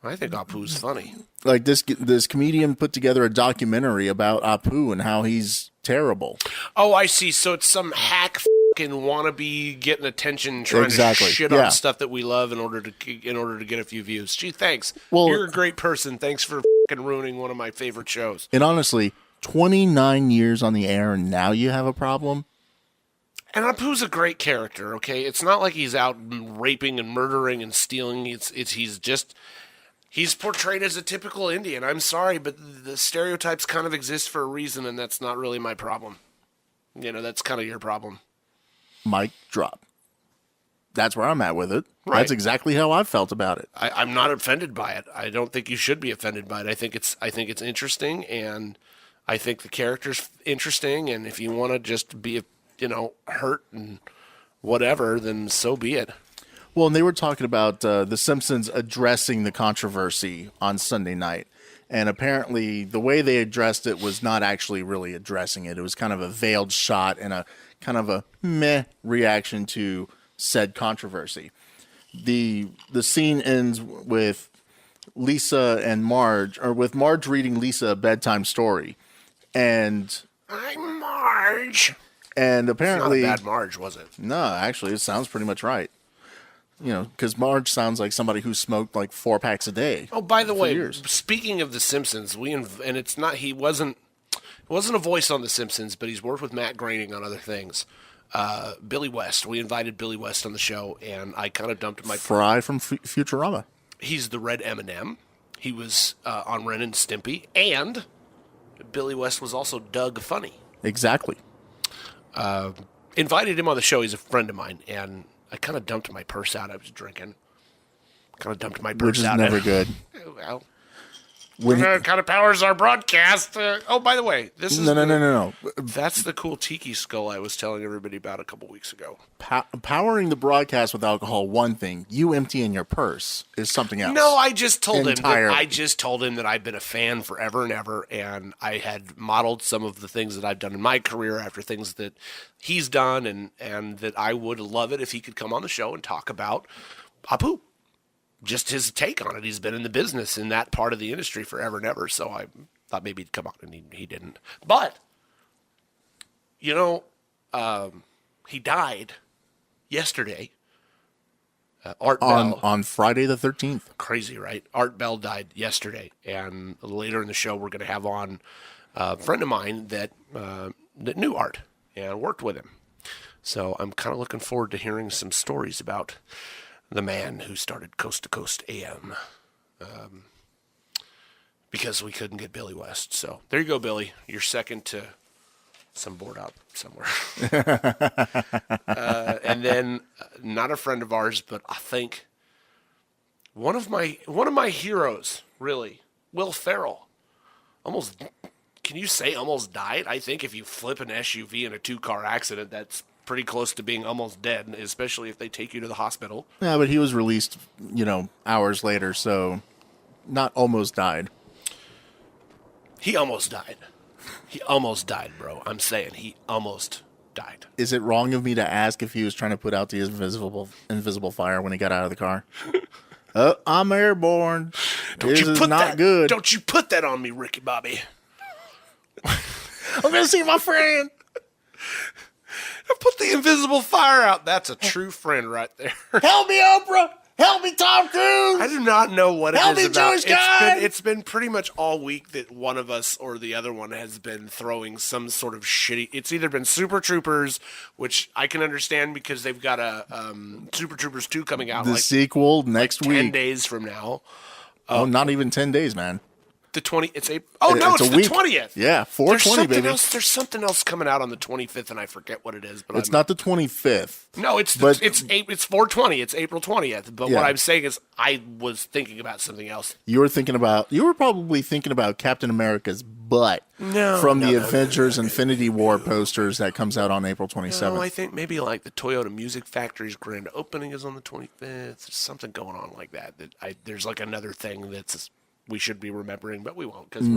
I think Apu's funny. like this comedian put together a documentary about Apu and how he's terrible. Oh, I see. So it's some hack fucking wannabe getting attention, trying Exactly. to shit Yeah. on stuff that we love in order to get a few views. Gee, thanks. Well- You're a great person. Thanks for fucking ruining one of my favorite shows. And honestly, 29 years on the air and now you have a problem? And Apu's a great character. Okay, it's not like he's out raping and murdering and stealing. He's portrayed as a typical Indian. I'm sorry, but the stereotypes kind of exist for a reason, and that's not really my problem. You know, that's kind of your problem. Mic drop. That's where I'm at with it. Right. That's exactly how I felt about it. I'm not offended by it. I don't think you should be offended by it. I think it's interesting, and I think the character's interesting. And if you want to just be, hurt and whatever, then so be it. Well, and they were talking about The Simpsons addressing the controversy on Sunday night. And apparently the way they addressed it was not actually really addressing it. It was kind of a veiled shot and a kind of a meh reaction to said controversy. The scene ends with Lisa and Marge, or with Marge reading Lisa a bedtime story. And I'm Marge. and apparently Not a bad Marge, was it? no, actually it sounds pretty much right. You know, because Marge sounds like somebody who smoked like 4 packs a day. Oh, by the way, years. speaking of The Simpsons, and it's not, he wasn't a voice on The Simpsons, but he's worked with Matt Groening on other things. Billy West, we invited Billy West on the show, and I kind of dumped my... Fry from Futurama. He's the Red M&M. He was on Ren and Stimpy, and Billy West was also Doug Funny. Exactly. Invited him on the show. He's a friend of mine, and I kind of dumped my purse out. I was drinking. Kind of dumped my purse Which is out. never good. Well, When it kind of powers our broadcast. Oh, by the way, this is no. That's the cool tiki skull I was telling everybody about a couple weeks ago. Powering the broadcast with alcohol, one thing. You emptying your purse is something else. No, I just told Entirely. him that I've been a fan forever and ever, and I had modeled some of the things that I've done in my career after things that he's done, and that I would love it if he could come on the show and talk about Apu. Just his take on it. He's been in the business in that part of the industry forever and ever, so I thought maybe he'd come on, and he didn't. But, he died yesterday. Art Bell. On Friday the 13th. Crazy, right? Art Bell died yesterday, and later in the show we're going to have on a friend of mine that knew Art and worked with him. So I'm kind of looking forward to hearing some stories about the man who started Coast to Coast AM, because we couldn't get Billy West. So there you go, Billy. You're second to some board out somewhere. And then not a friend of ours, but I think One of my heroes, really, Will Ferrell, almost. Can you say almost died? I think if you flip an SUV in a 2-car accident, that's pretty close to being almost dead, especially if they take you to the hospital. Yeah, but he was released, hours later, so not almost died. He almost died. He almost died, bro. I'm saying he almost died. Is it wrong of me to ask if he was trying to put out the invisible fire when he got out of the car? Oh, I'm airborne. This is not good. Don't you put that on me, Ricky Bobby. I'm going to see my friend. Put the invisible fire out. That's a true friend right there. Help me, Oprah. Help me, Tom Cruise. I do not know what Help it is me, about. Jewish guy. It's been pretty much all week that one of us or the other one has been throwing some sort of shitty. It's either been Super Troopers, which I can understand because they've got a Super Troopers 2 coming out The sequel next 10 week. days from now. Oh, not even 10 days, man. The 20. It's April. Oh no, it's a the week. 20th. Yeah, 420, baby. There's something else coming out on the 25th, and I forget what it is. But It's not the 25th. No, it's 420. It's April 20th. But Yeah. what I'm saying is, I was thinking about something else. You were probably thinking about Captain America's butt from the Avengers Infinity War posters that comes out on April 27th. No, I think maybe like the Toyota Music Factory's grand opening is on the 25th. There's something going on like that. There's like another thing we should be remembering, but we won't because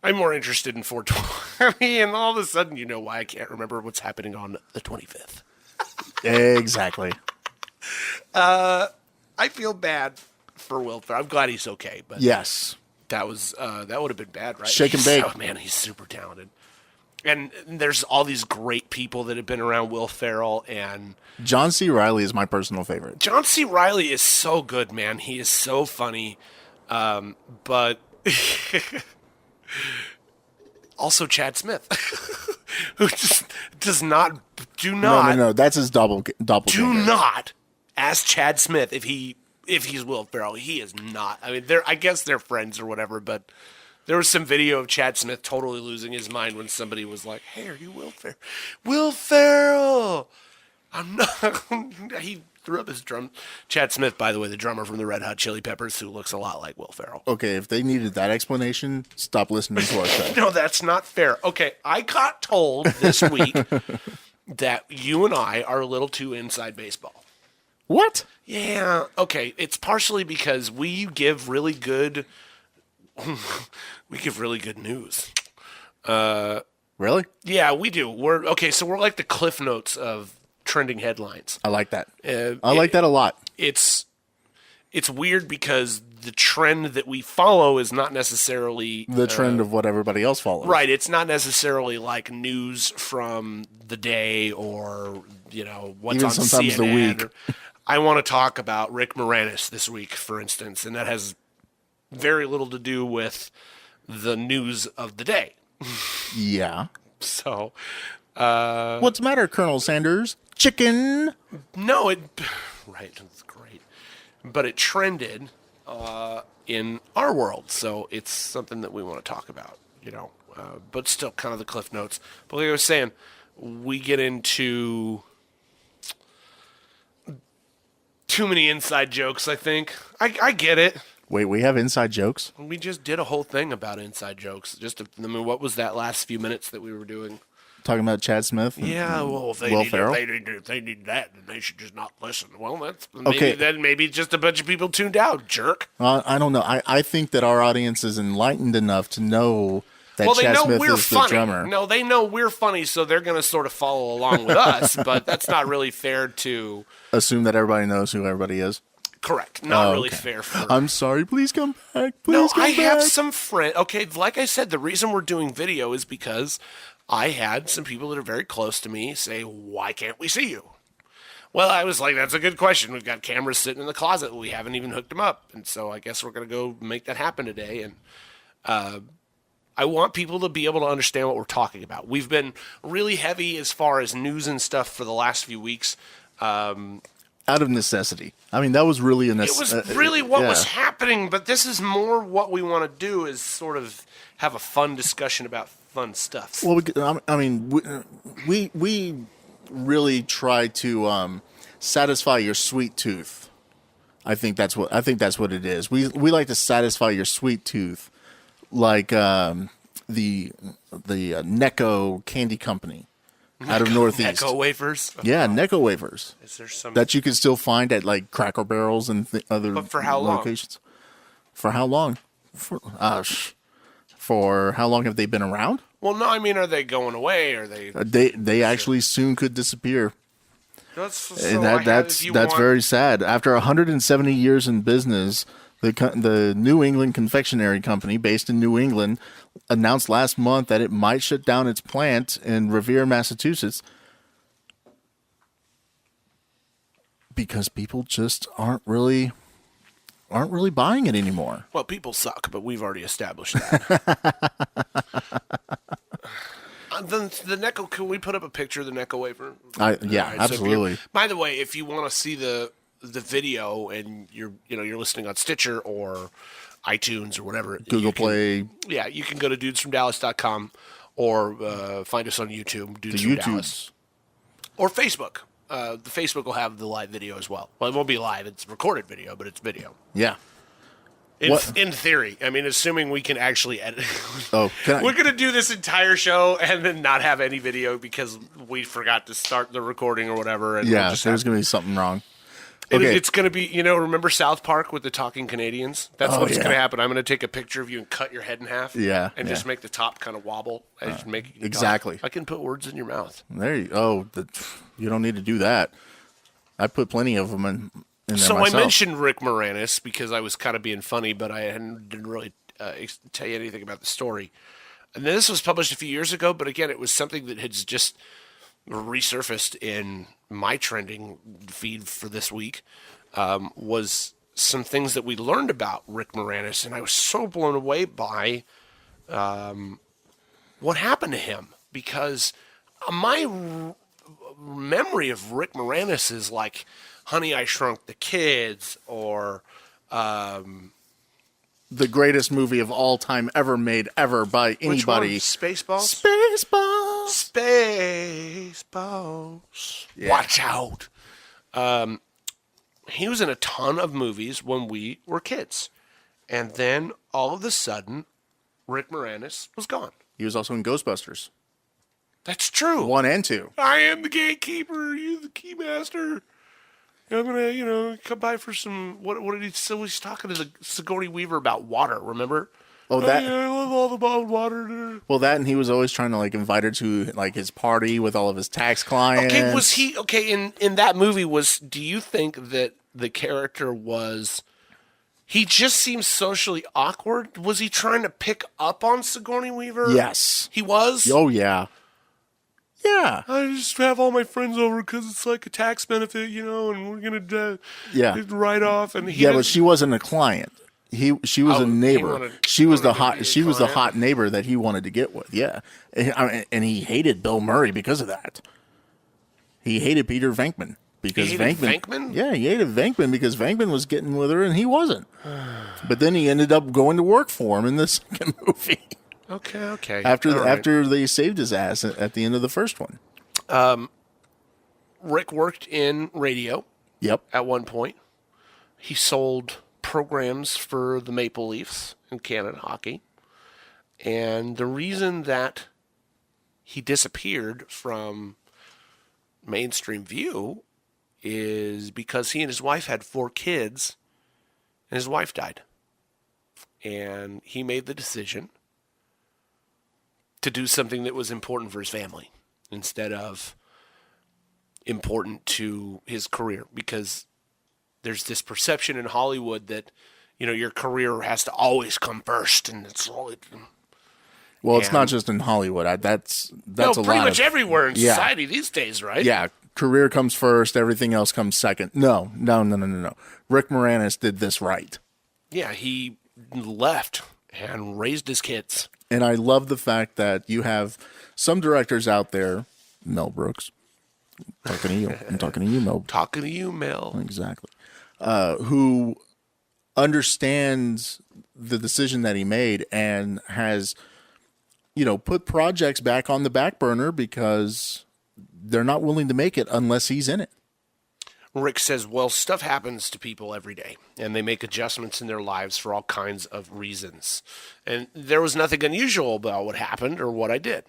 I'm more interested in 420, and all of a sudden, you know why I can't remember what's happening on the 25th. Exactly. I feel bad for Will Ferrell. I'm glad he's okay, but Yes. that would have been bad, right? Shake and bake. Oh man, he's super talented. And there's all these great people that have been around Will Ferrell, and John C. Reilly is my personal favorite. John C. Reilly is so good, man. He is so funny. But also Chad Smith, who just does not No. That's his doppelganger. do not ask Chad Smith if he's Will Ferrell. He is not. I mean, I guess they're friends or whatever, but there was some video of Chad Smith totally losing his mind when somebody was like, "Hey, are you Will Ferrell?" Will Ferrell. I'm not. He threw up his drum. Chad Smith, by the way, the drummer from the Red Hot Chili Peppers, who looks a lot like Will Ferrell. Okay, if they needed that explanation, stop listening to our show. No, that's not fair. Okay, I got told this week that you and I are a little too inside baseball. What? Yeah. Okay, it's partially because we give really good news. Really? Yeah, we do. So we're like the Cliff Notes of trending headlines. I like that. I like that a lot. It's weird because the trend that we follow is not necessarily The trend of what everybody else follows. right. It's not necessarily like news from the day or what's Even on sometimes the CNN. week. I want to talk about Rick Moranis this week, for instance, and that has very little to do with the news of the day. Yeah. So, What's the matter, Colonel Sanders? Chicken. no, right, it's great, but it trended in our world, so it's something that we want to talk about, but still kind of the Cliff Notes. But like I was saying, we get into too many inside jokes, I think. I get it. Wait, we have inside jokes? We just did a whole thing about inside jokes. What was that last few minutes that we were doing? Talking about Chad Smith? Yeah, well, if Will Ferrell? if they need that, then they should just not listen. Well, that's Okay. maybe just a bunch of people tuned out, jerk. I don't know. I think that our audience is enlightened enough to know that Well, they Chad know Smith we're is funny. the drummer. No, they know we're funny, so they're going to sort of follow along with us. But that's not really fair to. Assume that everybody knows who everybody is. Correct. Not really okay. fair for. I'm sorry. Please come back. No, Please come I back. have some friends. Okay, like I said, the reason we're doing video is because I had some people that are very close to me say, "Why can't we see you?" Well, I was like, "That's a good question. We've got cameras sitting in the closet. We haven't even hooked them up, and so I guess we're gonna go make that happen today." And I want people to be able to understand what we're talking about. We've been really heavy as far as news and stuff for the last few weeks. Out of necessity. I mean, that was really a It necessity. was really what was happening, but this is more what we want to do is sort of have a fun discussion about fun stuff. Well, we really try to satisfy your sweet tooth. I think that's what it is. We like to satisfy your sweet tooth, like the Necco Candy Company out of Northeast. Necco wafers. Yeah, Necco wafers. Is there some that you can still find at like Cracker Barrels and other But for how long? locations? For how long? For how long have they been around? Well, no, I mean, are they going away? Are they? They actually soon could disappear. And that's want... very sad. After 170 years in business, the New England Confectionery Company, based in New England, announced last month that it might shut down its plant in Revere, Massachusetts, because people just aren't really buying it anymore. Well, people suck, but we've already established that. The Necco, can we put up a picture of the Necco wafer? Yeah, right, absolutely. So by the way, if you want to see the video and you're listening on Stitcher or iTunes or whatever, Google Play. Yeah, you can go to dudesfromdallas.com or find us on YouTube, Dudes from Dallas, or Facebook. The Facebook will have the live video as well. Well, it won't be live; it's recorded video, but it's video. Yeah. In theory, I mean, assuming we can actually edit. Oh, we're going to do this entire show and then not have any video because we forgot to start the recording or whatever. And yeah, there's going to be something wrong. Okay. It's going to be, remember South Park with the talking Canadians? That's what's going to happen. I'm going to take a picture of you and cut your head in half. Yeah. And just make the top kind of wobble. And just make it exactly. I can put words in your mouth. There you go. You don't need to do that. I put plenty of them in there so myself. I mentioned Rick Moranis because I was kind of being funny, but I didn't really tell you anything about the story. And this was published a few years ago, but again, it was something that had just resurfaced in my trending feed for this week. Was some things that we learned about Rick Moranis, and I was so blown away by what happened to him, because my memory of Rick Moranis is like Honey, I Shrunk the Kids, or the greatest movie of all time ever made ever by anybody. Spaceballs? Spaceballs. Yeah. Watch out. He was in a ton of movies when we were kids. And then all of a sudden, Rick Moranis was gone. He was also in Ghostbusters. That's true. 1 and 2. I am the gatekeeper. You the keymaster. I'm going to, come by for some, what did he, so he's talking to the Sigourney Weaver about water, remember? Oh, that. I love all the bottled water. Well, that, and he was always trying to, invite her to, his party with all of his tax clients. Okay, was he, in that movie, do you think that the character was, he just seems socially awkward? Was he trying to pick up on Sigourney Weaver? Yes. He was? Oh, yeah. Yeah. I just have all my friends over because it's like a tax benefit, and we're going to write off. And but she wasn't a client. She was a neighbor. She was the hot neighbor that he wanted to get with. Yeah. And he hated Bill Murray because of that. He hated Peter Venkman. Because Venkman? Yeah, he hated Venkman because Venkman was getting with her and he wasn't. But then he ended up going to work for him in the second movie. Okay. After they saved his ass at the end of the first one. Rick worked in radio. Yep. At one point. He sold programs for the Maple Leafs in Canada hockey. And the reason that he disappeared from mainstream view is because he and his wife had 4 kids and his wife died. And he made the decision to do something that was important for his family instead of important to his career, because there's this perception in Hollywood that, your career has to always come first, and it's all. Well, it's not just in Hollywood. That's a lot. Pretty much everywhere in society these days, right? Yeah, career comes first, everything else comes second. No. Rick Moranis did this right. Yeah, he left and raised his kids. And I love the fact that you have some directors out there, Mel Brooks, talking to you. I'm talking to you, Mel. Talking to you, Mel. Exactly. Who understands the decision that he made and has, put projects back on the back burner because they're not willing to make it unless he's in it. Rick says, well, stuff happens to people every day, and they make adjustments in their lives for all kinds of reasons. And there was nothing unusual about what happened or what I did.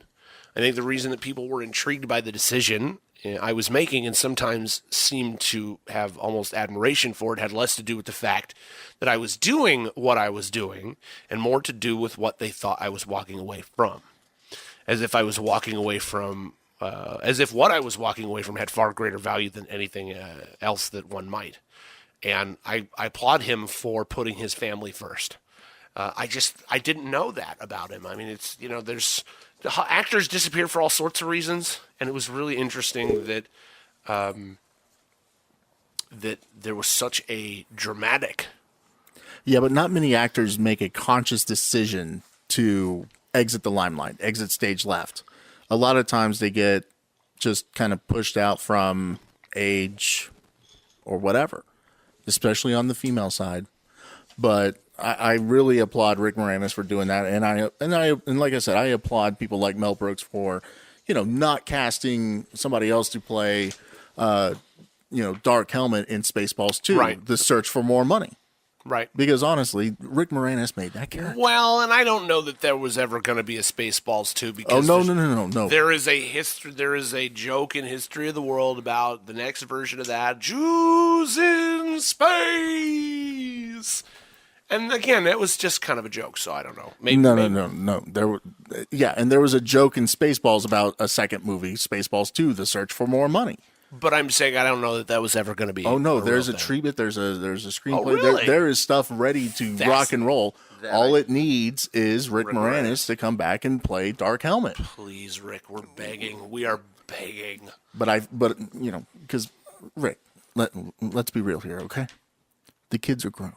I think the reason that people were intrigued by the decision I was making and sometimes seemed to have almost admiration for it had less to do with the fact that I was doing what I was doing and more to do with what they thought I was walking away from. As if I was walking away from as if what I was walking away from had far greater value than anything else that one might. And I applaud him for putting his family first. I didn't know that about him. I mean, it's, there's actors disappear for all sorts of reasons. And it was really interesting that, that there was such a dramatic. Yeah, but not many actors make a conscious decision to exit the limelight, exit stage left. A lot of times they get just kind of pushed out from age or whatever, especially on the female side. But I really applaud Rick Moranis for doing that, and like I said, I applaud people like Mel Brooks for, not casting somebody else to play, Dark Helmet in Spaceballs 2, right. The Search for More Money. Right. Because honestly, Rick Moranis made that character. Well, and I don't know that there was ever going to be a Spaceballs 2 because no. There is a joke in History of the World about the next version of that, Jews in Space. And again, it was just kind of a joke, so I don't know. No. And there was a joke in Spaceballs about a second movie, Spaceballs 2, The Search for More Money. But I'm saying I don't know that was ever going to be. Oh no, there's a treatment. There's a screenplay. Oh, really? There is stuff ready to rock and roll. All it needs is Rick Moranis to come back and play Dark Helmet. Please, Rick, we're begging. We are begging. But because Rick, let's be real here, okay? The kids are grown.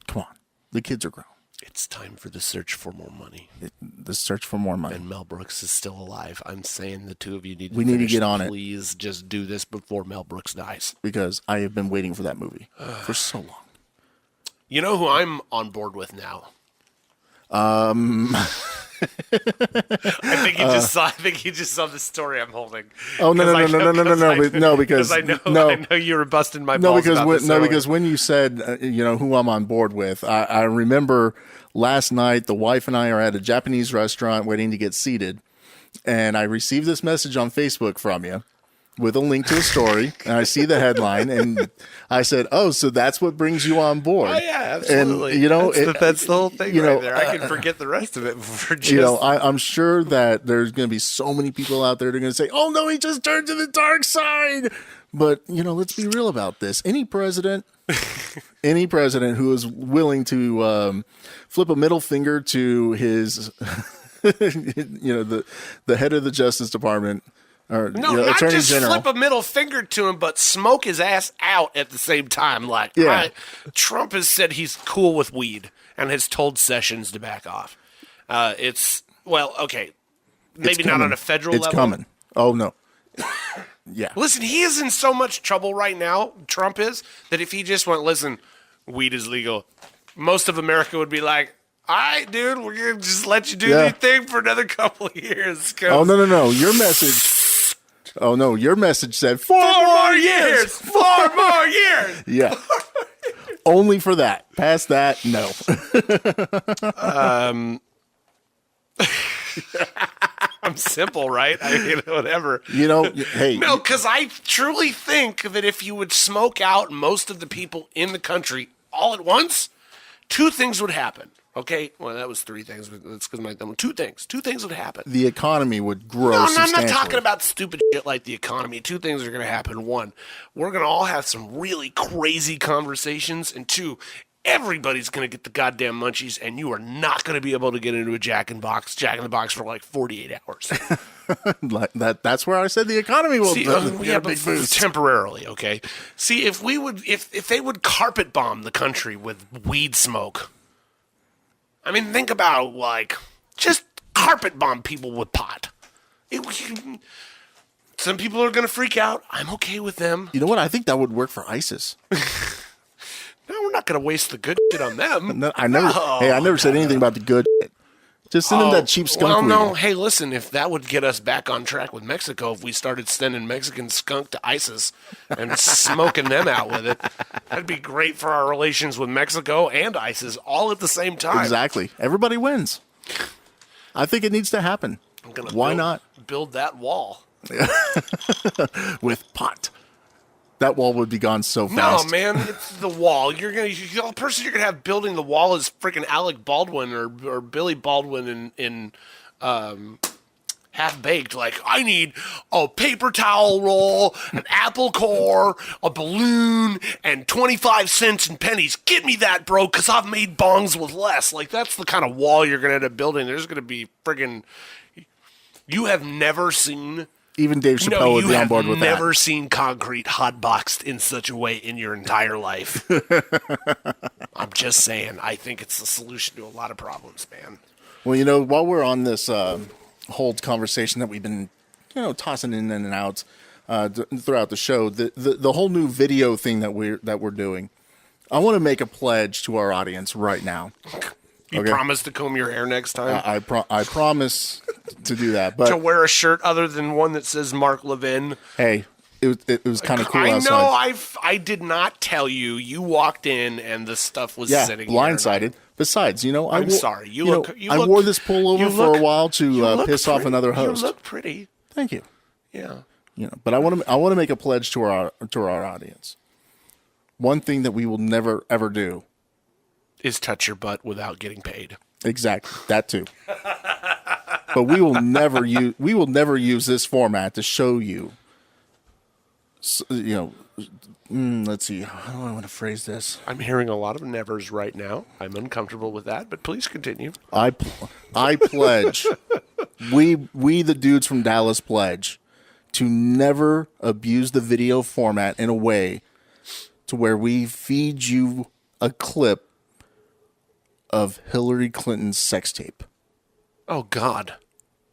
Come on, the kids are grown. It's time for the search for more money. The search for more money. And Mel Brooks is still alive. I'm saying the two of you need to need to get on it. Please just do this before Mel Brooks dies. Because I have been waiting for that movie for so long. You know who I'm on board with now? I think you just saw the story I'm holding. Oh no! Because I know you were busting my balls. Because when you said who I'm on board with, I remember last night the wife and I are at a Japanese restaurant waiting to get seated, and I received this message on Facebook from you with a link to a story, and I see the headline, and I said, "Oh, so that's what brings you on board?" Oh yeah, absolutely. And that's the whole thing right there. I can forget the rest of it for just. I'm sure that there's going to be so many people out there that are going to say, "Oh no, he just turned to the dark side." But let's be real about this. Any president who is willing to flip a middle finger to his, the head of the Justice Department. Or, not Attorney just General. flip a middle finger to him, but smoke his ass out at the same time. Trump has said he's cool with weed and has told Sessions to back off. Maybe not on a federal level. It's coming. Oh, no. Yeah. Listen, he is in so much trouble right now, Trump is, that if he just went, listen, weed is legal, most of America would be like, all right, dude, we're going to just let you do your thing for another couple of years. Oh, no. Your message... Oh, no, your message said 4 more years! 4 more years! Yeah. Only for that. Past that, no. I'm simple, right? I mean, whatever. Hey. No, because I truly think that if you would smoke out most of the people in the country all at once, 2 things would happen. Okay, well, that was 3 things. That's because my thumb. 2 things. 2 things would happen. The economy would grow. No, substantially. I'm not talking about stupid shit like the economy. 2 things are going to happen. 1, we're going to all have some really crazy conversations, and 2, everybody's going to get the goddamn munchies, and you are not going to be able to get into a Jack in the Box for like 48 hours. That's where I said the economy will. But temporarily, okay. See, if they would carpet bomb the country with weed smoke. I mean, think about, just carpet bomb people with pot. Some people are going to freak out. I'm okay with them. You know what? I think that would work for ISIS. No, we're not going to waste the good shit on them. I never said anything about the good shit. Just send him that cheap skunk Well, no. weed. Hey, listen, if that would get us back on track with Mexico, if we started sending Mexican skunk to ISIS and smoking them out with it, that'd be great for our relations with Mexico and ISIS all at the same time. Exactly. Everybody wins. I think it needs to happen. Why not? Build that wall. With pot. That wall would be gone so No, fast. man, it's the wall. The person you're gonna have building the wall is freaking Alec Baldwin or Billy Baldwin in Half Baked. Like, I need a paper towel roll, an apple core, a balloon, and 25 cents in pennies. Give me that, bro, because I've made bongs with less. Like, that's the kind of wall you're gonna end up building. There's gonna be friggin'. You have never seen. Even Dave Chappelle would be on board with You have never seen concrete hotboxed in such a way in your entire life. I'm just saying. I think it's the solution to a lot of problems, man. Well, while we're on this whole conversation that we've been, tossing in and out throughout the show, the whole new video thing that we're doing, I want to make a pledge to our audience right now. You promise to comb your hair next time? I promise to do that. But to wear a shirt other than one that says Mark Levin. Hey, it was kind of cool I outside. know. I did not tell you. You walked in and the stuff was sitting blindsided. there. Besides, I'm sorry. I wore this pullover for a while to piss off another host. You look pretty. Thank you. Yeah. But I want to make a pledge to our audience. One thing that we will never ever do is touch your butt without getting paid. Exactly, that too. But we will never use this format to show you. Let's see. How do I want to phrase this? I'm hearing a lot of nevers right now. I'm uncomfortable with that, but please continue. I pledge. we the dudes from Dallas pledge to never abuse the video format in a way to where we feed you a clip of Hillary Clinton's sex tape. Oh, God.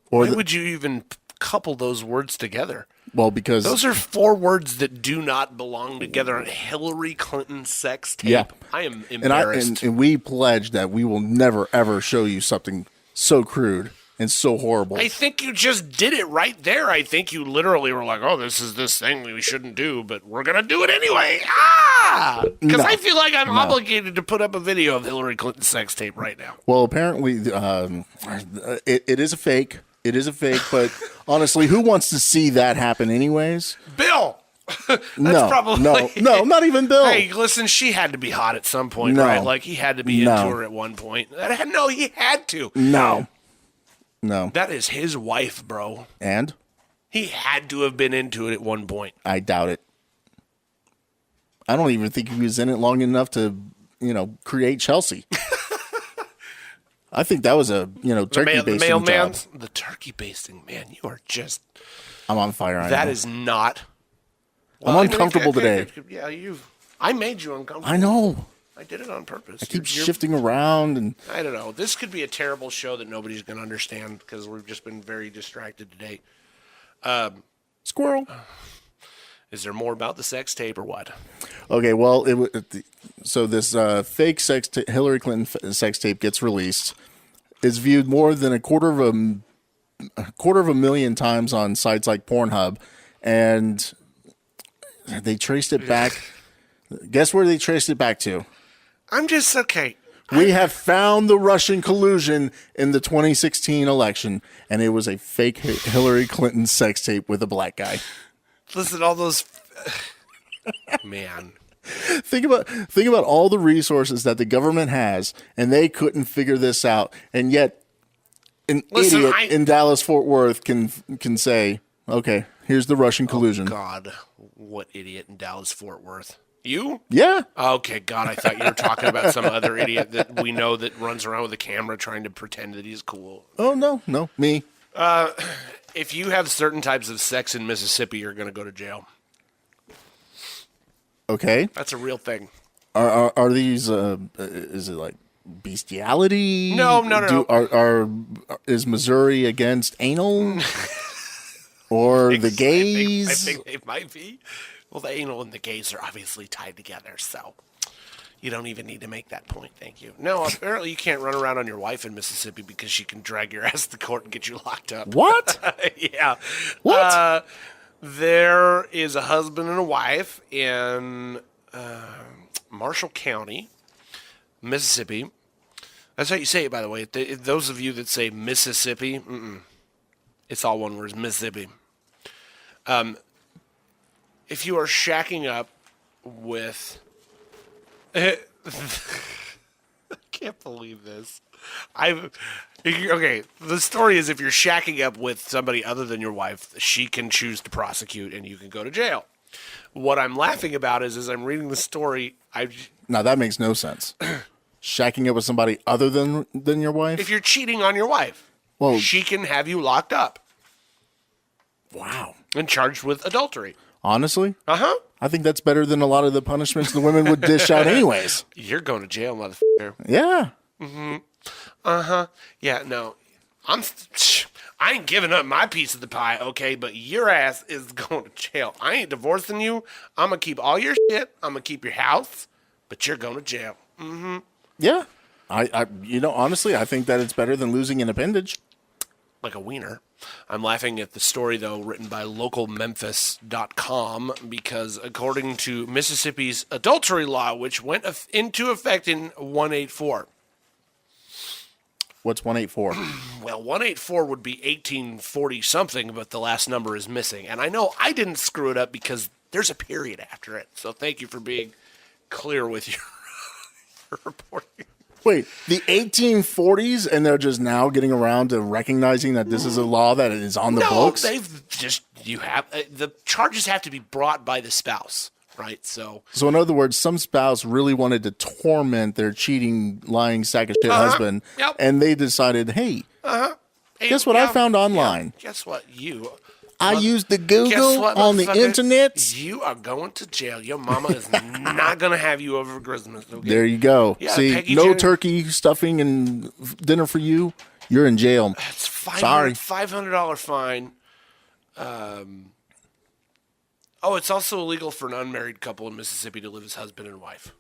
Why would you even couple those words together? Well, because those are four words that do not belong together. Hillary Clinton sex tape. Yeah. I am embarrassed. And we pledge that we will never, ever show you something so crude and so horrible. I think you just did it right there. I think you literally were like, oh, this is this thing we shouldn't do, but we're going to do it anyway. Because I feel like I'm obligated to put up a video of Hillary Clinton's sex tape right now. Well, apparently it is a fake. It is a fake, but honestly, who wants to see that happen anyways? Bill! No, not even Bill. Hey, listen, she had to be hot at some point, right? Like, he had to be into her at one point. No, he had to. No. That is his wife, bro. And? He had to have been into it at one point. I doubt it. I don't even think he was in it long enough to, create Chelsea. I think that was a, turkey basting job. The turkey basting, man, you are just... I'm on fire. That is not... Well, I'm uncomfortable today. Yeah, I made you uncomfortable. I know. I did it on purpose. I keep shifting around and... I don't know. This could be a terrible show that nobody's going to understand because we've just been very distracted today. Squirrel. Is there more about the sex tape or what? Okay, well, so this fake Hillary Clinton sex tape gets released. It's viewed more than a quarter of a million times on sites like Pornhub, and they traced it back. Guess where they traced it back to? I'm just okay. We have found the Russian collusion in the 2016 election, and it was a fake Hillary Clinton sex tape with a black guy. Listen, all those man. Think about all the resources that the government has, and they couldn't figure this out, and yet an idiot in Dallas Fort Worth can say, "Okay, here's the Russian collusion." Oh God, what idiot in Dallas Fort Worth? You? Yeah. Okay, God, I thought you were talking about some other idiot that we know that runs around with a camera trying to pretend that he's cool. Oh no, me. If you have certain types of sex in Mississippi, you're going to go to jail. Okay. That's a real thing. Are these, is it like bestiality? No. Is Missouri against anal? Or the gays? I think they might be. Well, the anal and the gays are obviously tied together, so. You don't even need to make that point. Thank you. No, apparently you can't run around on your wife in Mississippi because she can drag your ass to court and get you locked up. What? Yeah. What? There is a husband and a wife in Marshall County, Mississippi. That's how you say it, by the way. Those of you that say Mississippi, it's all one word, it's Mississippi. If you are shacking up with... I can't believe this. Okay, the story is if you're shacking up with somebody other than your wife, she can choose to prosecute and you can go to jail. What I'm laughing about is as I'm reading the story, Now, that makes no sense. Shacking up with somebody other than your wife? if you're cheating on your wife, Well- she can have you locked up Wow. and charged with adultery. Honestly? Uh-huh. I think that's better than a lot of the punishments the women would dish out anyways. You're going to jail, motherfucker. Yeah. Yeah, no. I ain't giving up my piece of the pie, okay? But your ass is going to jail. I ain't divorcing you. I'm going to keep all your shit. I'm going to keep your house. But you're going to jail. Yeah. Honestly, I think that it's better than losing an appendage. Like a wiener. I'm laughing at the story, though, written by localmemphis.com because according to Mississippi's adultery law, which went into effect in 184. What's 184? Well, 184 would be 1840-something, but the last number is missing. And I know I didn't screw it up because there's a period after it. So thank you for being clear with your reporting. Wait, the 1840s, and they're just now getting around to recognizing that this is a law that is on the books? No, they've just, the charges have to be brought by the spouse, right? So in other words, some spouse really wanted to torment their cheating, lying sack of shit husband, Yep. and they decided, hey, guess what I found online? Guess what? I used the Guess Google what, on the motherfucker? internet. You are going to jail. Your mama is not going to have you over Christmas. Okay? There you go. Yeah, See, Peggy no Jen- turkey stuffing and dinner for you. You're in jail. It's Sorry. $500 fine. It's also illegal for an unmarried couple in Mississippi to live as husband and wife.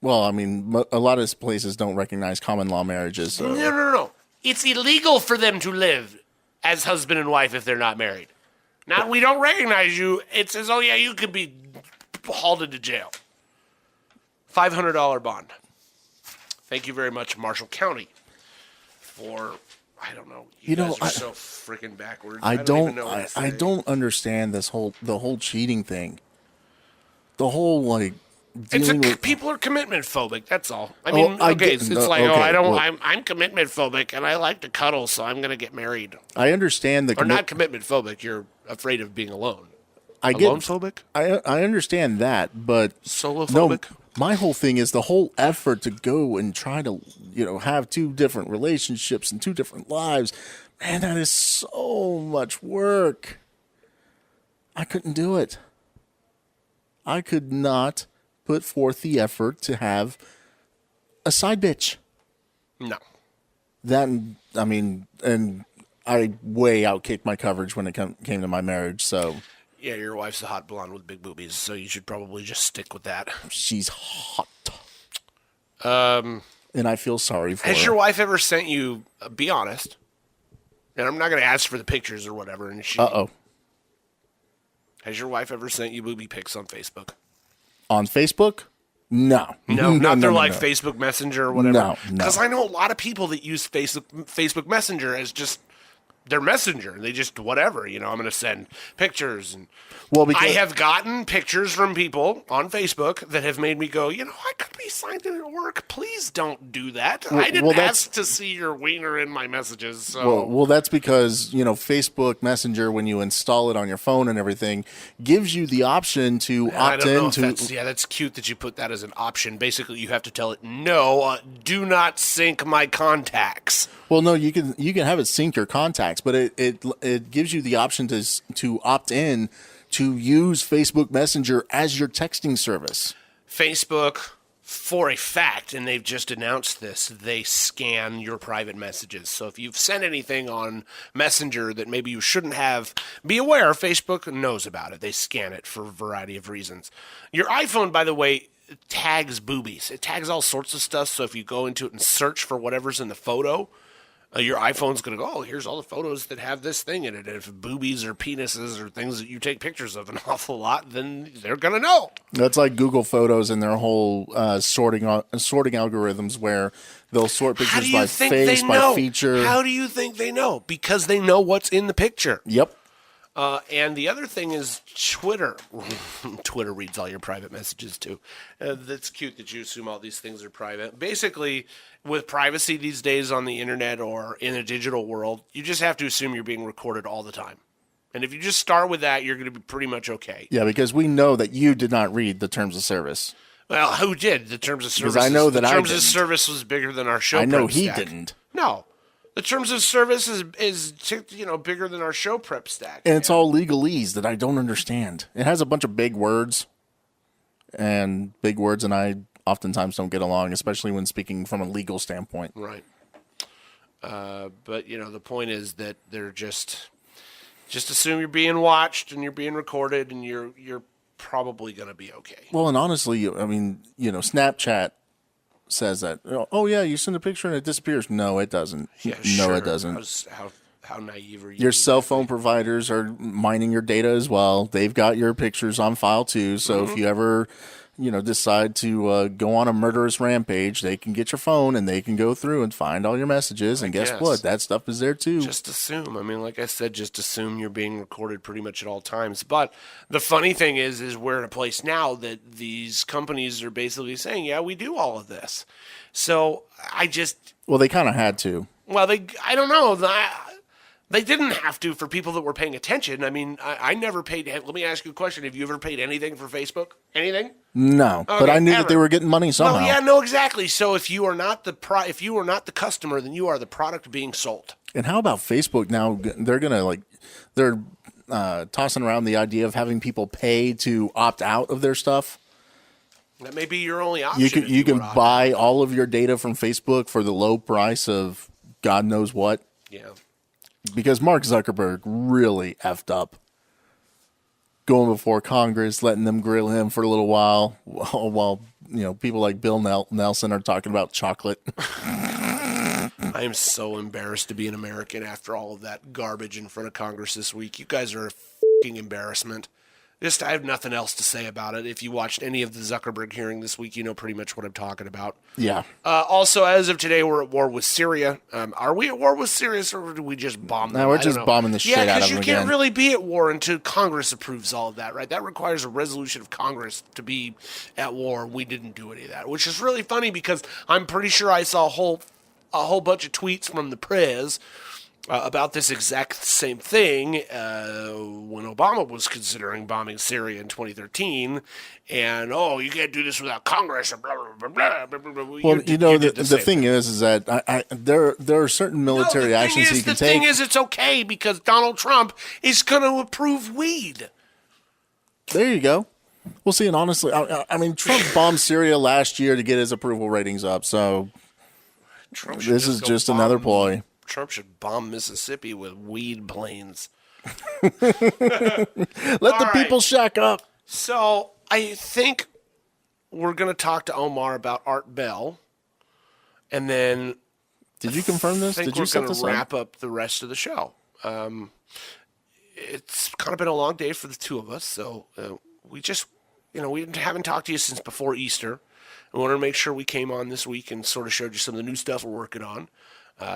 Well, I mean, a lot of places don't recognize common law marriages. So. No. It's illegal for them to live as husband and wife if they're not married. Now, we don't recognize you. It says, oh, yeah, you could be hauled into jail. $500 bond. Thank you very much, Marshall County, for, I don't know. You guys are so freaking backwards. I don't even know what to I say. don't understand the whole cheating thing. The whole like dealing with People are commitment phobic. That's all. I mean, I okay, get- it's no, like, okay, well- I'm commitment phobic and I like to cuddle, so I'm gonna get married. I understand the Or not commitment phobic. You're afraid of being alone. I get Alone phobic. I understand that, but Solo no, phobic. my whole thing is the whole effort to go and try to have two different relationships and two different lives. Man, that is so much work. I couldn't do it. I could not put forth the effort to have a side bitch. No. That, I mean, and I way outkicked my coverage when it came to my marriage, so Yeah, your wife's a hot blonde with big boobies, so you should probably just stick with that. she's hot. And I feel sorry for Has her. your wife ever sent you? Be honest. And I'm not going to ask for the pictures or whatever. And Uh-oh. Has your wife ever sent you booby pics on Facebook? On Facebook? No. No, not through like no. Facebook Messenger or whatever. No. Because I know a lot of people that use Facebook Messenger as just their messenger. They just whatever. I'm going to send pictures and. Well, because I have gotten pictures from people on Facebook that have made me go, I could be signed in at work. Please don't do that. I didn't ask to see your wiener in my messages. So. well, that's because, Facebook Messenger, when you install it on your phone and everything, gives you the option to I opt don't know in if that's cute that you put that as an option. Basically, you have to tell it, no, do not sync my contacts. Well, no, you can have it sync your contacts, but it gives you the option to opt in to use Facebook Messenger as your texting service. Facebook, for a fact, and they've just announced this, they scan your private messages. So if you've sent anything on Messenger that maybe you shouldn't have, be aware Facebook knows about it. They scan it for a variety of reasons. Your iPhone, by the way, tags boobies. It tags all sorts of stuff. So if you go into it and search for whatever's in the photo, your iPhone's going to go, oh, here's all the photos that have this thing in it. And if boobies or penises or things that you take pictures of an awful lot, then they're going to know. That's like Google Photos and their whole sorting algorithms where they'll sort pictures by face, by feature. How do you think they know? Because they know what's in the picture. Yep. And the other thing is Twitter. Twitter reads all your private messages, too. That's cute that you assume all these things are private. Basically, with privacy these days on the internet or in a digital world, you just have to assume you're being recorded all the time. And if you just start with that, you're going to be pretty much okay. Yeah, because we know that you did not read the terms of service. Well, who did? The terms of service. Because I know that the I terms didn't. of service was bigger than our show. I know prep he stack. didn't. No. The terms of service is bigger than our show prep stack. And it's all legalese that I don't understand. It has a bunch of big words, and I oftentimes don't get along, especially when speaking from a legal standpoint. Right. But the point is that they're just assume you're being watched and you're being recorded and you're probably going to be okay. Well, and honestly, I mean, Snapchat says that, oh yeah, you send a picture and it disappears. No, it doesn't. Yeah, no, sure. it doesn't. How naive are you? Your cell phone providers are mining your data as well. They've got your pictures on file too. So if you ever, decide to go on a murderous rampage, they can get your phone and they can go through and find all your messages. And guess what? That stuff is there too. Just assume. I mean, like I said, just assume you're being recorded pretty much at all times. But the funny thing is we're in a place now that these companies are basically saying, yeah, we do all of this. So Well, they kind of had to. Well, I don't know. They didn't have to for people that were paying attention. I mean, I never paid. Let me ask you a question. Have you ever paid anything for Facebook? Anything? No, Okay, but I knew ever. that they were getting money somehow. Well, yeah, no, exactly. So if you are not the customer, then you are the product being sold. And how about Facebook now? They're tossing around the idea of having people pay to opt out of their stuff. That may be your only option. You can buy all of your data from Facebook for the low price of God knows what. Yeah. Because Mark Zuckerberg really effed up. Going before Congress, letting them grill him for a little while people like Bill Nelson are talking about chocolate. I am so embarrassed to be an American after all of that garbage in front of Congress this week. You guys are a fucking embarrassment. I have nothing else to say about it. If you watched any of the Zuckerberg hearing this week, you know pretty much what I'm talking about. Yeah. Also, as of today, we're at war with Syria. Are we at war with Syria, or do we just bomb them? No, we're just bombing the shit out of them Yeah, because you can't again. really be at war until Congress approves all of that, right? That requires a resolution of Congress to be at war. We didn't do any of that, which is really funny because I'm pretty sure I saw a whole bunch of tweets from the press about this exact same thing when Obama was considering bombing Syria in 2013, and you can't do this without Congress. And blah, blah, blah, blah, blah, blah. Well, the thing is that there are certain military actions he can take. The thing is, it's okay because Donald Trump is going to approve weed. There you go. Well, see, and honestly, I mean, Trump bombed Syria last year to get his approval ratings up, so this is just another ploy. Trump should bomb Mississippi with weed planes. Let the people shack up. So I think we're going to talk to Omar about Art Bell, and then did you confirm this? Did you set this up? We're going to wrap up the rest of the show. It's kind of been a long day for the two of us, so we just, we haven't talked to you since before Easter. We wanted to make sure we came on this week and sort of showed you some of the new stuff we're working on.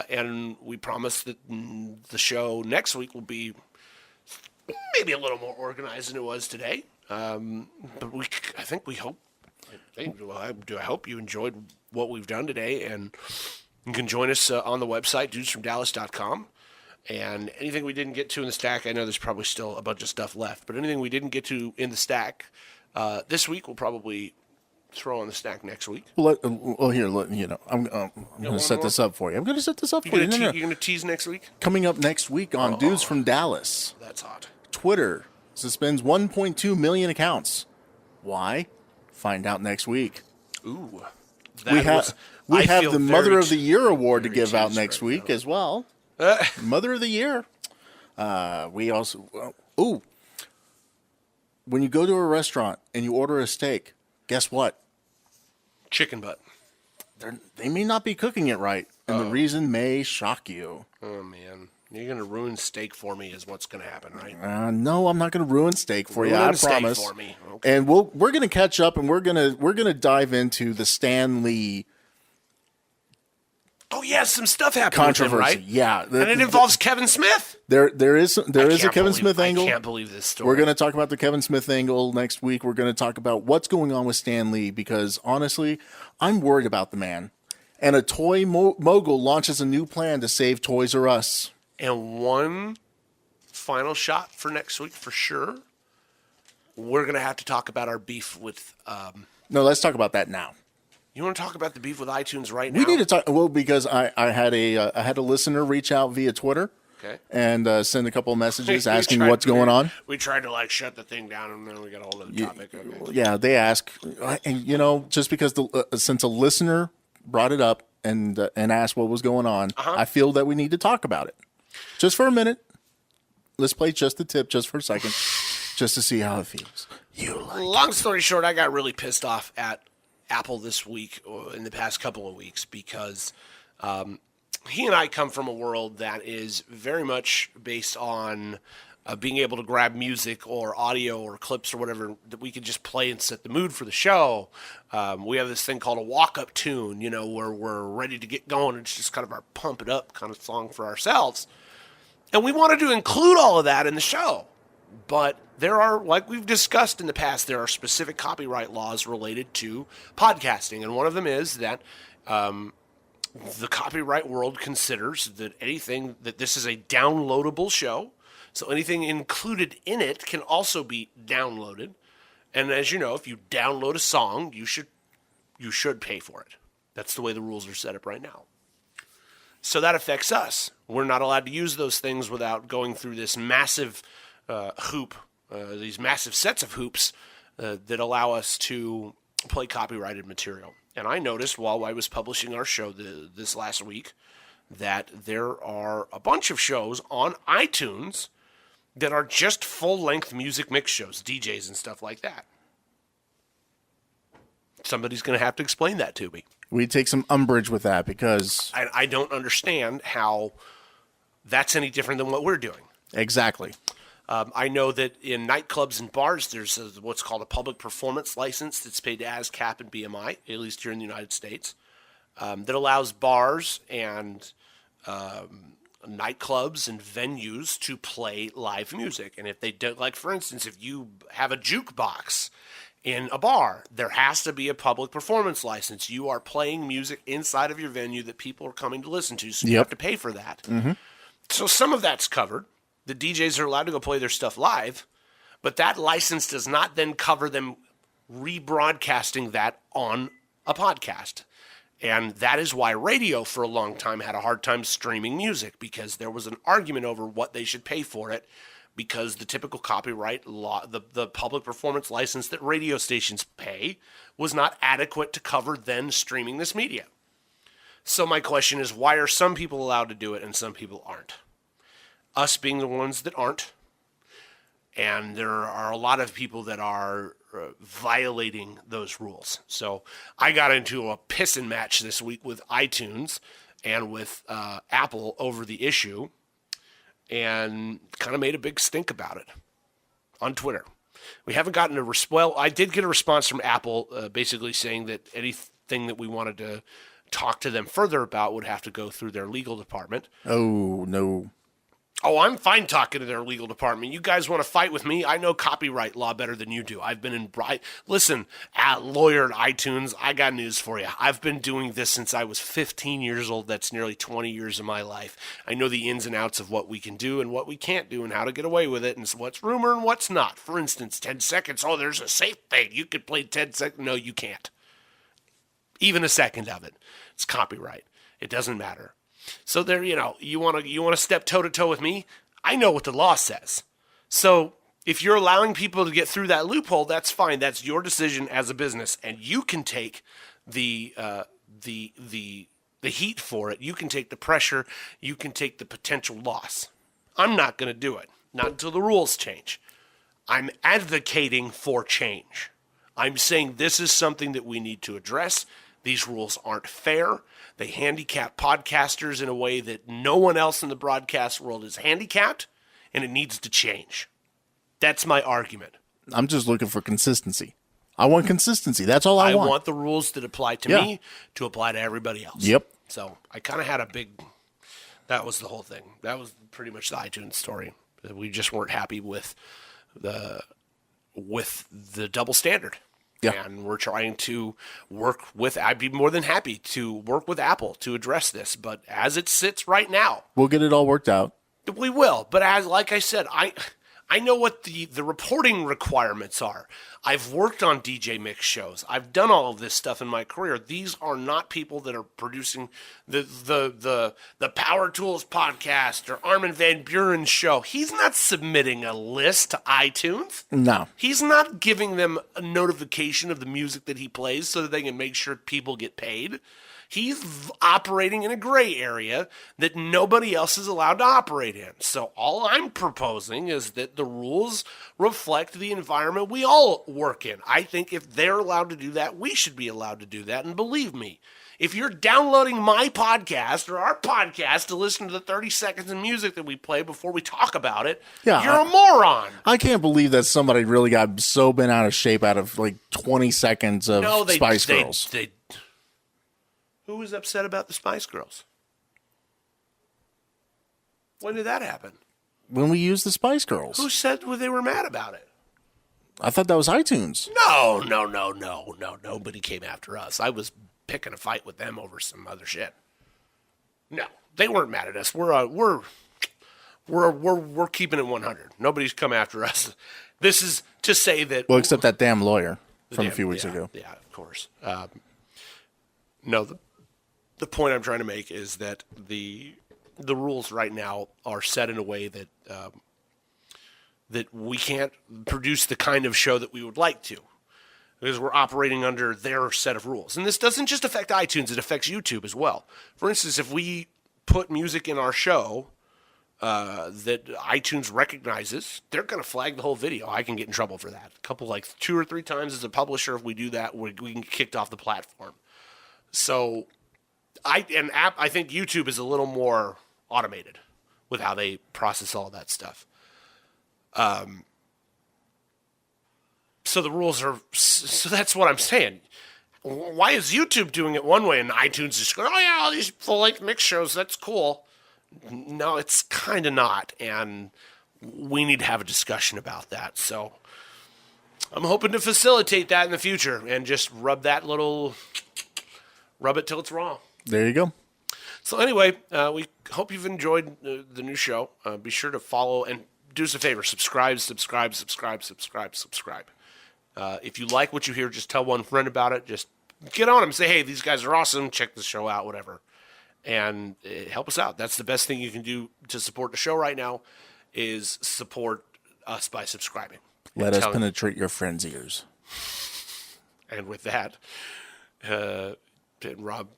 And we promise that the show next week will be maybe a little more organized than it was today. But I hope you enjoyed what we've done today. And you can join us on the website, dudesfromdallas.com. And anything we didn't get to in the stack, I know there's probably still a bunch of stuff left, but anything we didn't get to in the stack this week, we'll probably throw on the stack next week. Well, I'm going to set this up for you. I'm going to set this up for you. You're going to tease next week? Coming up next week on Dudes from Dallas. That's hot. Twitter suspends 1.2 million accounts. Why? Find out next week. Ooh. We have the Mother of the Year award to give out next week as well. Mother of the Year. We also... when you go to a restaurant and you order a steak, guess what? Chicken butt. They may not be cooking it right, and the reason may shock you. Oh, man. You're going to ruin steak for me is what's going to happen, right? No, I'm not going to ruin steak for you. I Ruin steak promise. for me. Okay. And we're going to catch up, and we're gonna dive into the Stan Lee Oh, yeah, some stuff happened with him, controversy. right? Yeah, And it involves Kevin Smith. there is a Kevin Smith angle. I can't believe this story. We're going to talk about the Kevin Smith angle next week. We're going to talk about what's going on with Stan Lee because honestly, I'm worried about the man. And a toy mogul launches a new plan to save Toys R Us. And one final shot for next week for sure. We're going to have to talk about our beef with... No, let's talk about that now. You want to talk about the beef with iTunes right now? We need to talk because I had a listener reach out via Twitter. Okay. And send a couple of messages We asking tried- what's going on. We tried to shut the thing down, and then we got a whole other topic. Okay. Yeah, they ask, and just because since a listener brought it up and asked what was going on, I feel that we need to talk about it, just for a minute. Let's play just the tip, just for a second, just to see how it feels. Long story short, I got really pissed off at Apple this week, or in the past couple of weeks, because he and I come from a world that is very much based on being able to grab music or audio or clips or whatever that we could just play and set the mood for the show. We have this thing called a walk-up tune, where we're ready to get going. It's just kind of our pump it up kind of song for ourselves. And we wanted to include all of that in the show. But there are, like we've discussed in the past, there are specific copyright laws related to podcasting. And one of them is that the copyright world considers that anything, that this is a downloadable show. So anything included in it can also be downloaded. And as you know, if you download a song, you should pay for it. That's the way the rules are set up right now. So that affects us. We're not allowed to use those things without going through this massive hoop, these massive sets of hoops that allow us to play copyrighted material. And I noticed while I was publishing our show this last week that there are a bunch of shows on iTunes that are just full-length music mix shows, DJs and stuff like that. Somebody's going to have to explain that to me. We take some umbrage with that because... I don't understand how that's any different than what we're doing. Exactly. I know that in nightclubs and bars, there's what's called a public performance license that's paid to ASCAP and BMI, at least here in the United States, that allows bars and nightclubs and venues to play live music. And if they don't, like for instance, if you have a jukebox in a bar, there has to be a public performance license. You are playing music inside of your venue that people are coming to listen to, so you have to pay for that. Mm-hmm. So some of that's covered. The DJs are allowed to go play their stuff live, but that license does not then cover them rebroadcasting that on a podcast. And that is why radio for a long time had a hard time streaming music, because there was an argument over what they should pay for it, because the typical copyright law, the public performance license that radio stations pay, was not adequate to cover then streaming this media. So my question is, why are some people allowed to do it and some people aren't? Us being the ones that aren't. And there are a lot of people that are violating those rules. So I got into a pissing match this week with iTunes and with Apple over the issue, and kind of made a big stink about it on Twitter. We haven't gotten a response. Well, I did get a response from Apple basically saying that anything that we wanted to talk to them further about would have to go through their legal department. Oh, no. Oh, I'm fine talking to their legal department. You guys want to fight with me? I know copyright law better than you do. I've been in... Listen, lawyer at iTunes, I got news for you. I've been doing this since I was 15 years old. That's nearly 20 years of my life. I know the ins and outs of what we can do and what we can't do and how to get away with it and what's rumor and what's not. For instance, 10 seconds. Oh, there's a safe thing. You could play 10 seconds. No, you can't. Even a second of it. It's copyright. It doesn't matter. So there, you want to step toe to toe with me? I know what the law says. So if you're allowing people to get through that loophole, that's fine. That's your decision as a business, and you can take the heat for it. You can take the pressure. You can take the potential loss. I'm not going to do it. Not until the rules change. I'm advocating for change. I'm saying this is something that we need to address. These rules aren't fair. They handicap podcasters in a way that no one else in the broadcast world is handicapped, and it needs to change. That's my argument. I'm just looking for consistency. I want consistency. That's all I want. I want the rules that apply to me to apply to everybody else. Yep. So I kind of had a big, that was the whole thing. That was pretty much the iTunes story. We just weren't happy with the double standard. Yeah. And we're trying to work with, I'd be more than happy to work with Apple to address this. But as it sits right now, we'll get it all worked out. we will. But as like I said, I know what the reporting requirements are. I've worked on DJ mix shows. I've done all of this stuff in my career. These are not people that are producing the Power Tools podcast or Armin van Buren's show. He's not submitting a list to iTunes. No. He's not giving them a notification of the music that he plays so that they can make sure people get paid. He's operating in a gray area that nobody else is allowed to operate in. So all I'm proposing is that the rules reflect the environment we all work in. I think if they're allowed to do that, we should be allowed to do that. And believe me, if you're downloading my podcast or our podcast to listen to the 30 seconds of music that we play before we talk about it, you're a moron. I can't believe that somebody really got so bent out of shape out of like 20 seconds of Spice Girls. Who was upset about the Spice Girls? When did that happen? When we used the Spice Girls. Who said they were mad about it? I thought that was iTunes. No. Nobody came after us. I was picking a fight with them over some other shit. No, they weren't mad at us. We're keeping it 100. Nobody's come after us. This is to say that. Well, except that damn lawyer from a few weeks ago. Yeah, of course. No, the point I'm trying to make is that the rules right now are set in a way that that we can't produce the kind of show that we would like to, because we're operating under their set of rules. And this doesn't just affect iTunes, it affects YouTube as well. For instance, if we put music in our show that iTunes recognizes, they're going to flag the whole video. I can get in trouble for that. A couple, like 2 or 3 times as a publisher, if we do that, we can get kicked off the platform. So I think YouTube is a little more automated with how they process all that stuff. So the rules are, so that's what I'm saying. Why is YouTube doing it one way and iTunes is going, oh yeah, all these full-length mix shows, that's cool. No, it's kind of not. And we need to have a discussion about that. So I'm hoping to facilitate that in the future and just rub it till it's raw. There you go. So anyway, we hope you've enjoyed the new show. Be sure to follow and do us a favor. Subscribe. If you like what you hear, just tell one friend about it. Just get on them and say, hey, these guys are awesome. Check the show out, whatever. And help us out. That's the best thing you can do to support the show right now is support us by subscribing. Let us penetrate your friends' ears. And with that, Rob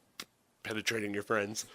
penetrating your friends.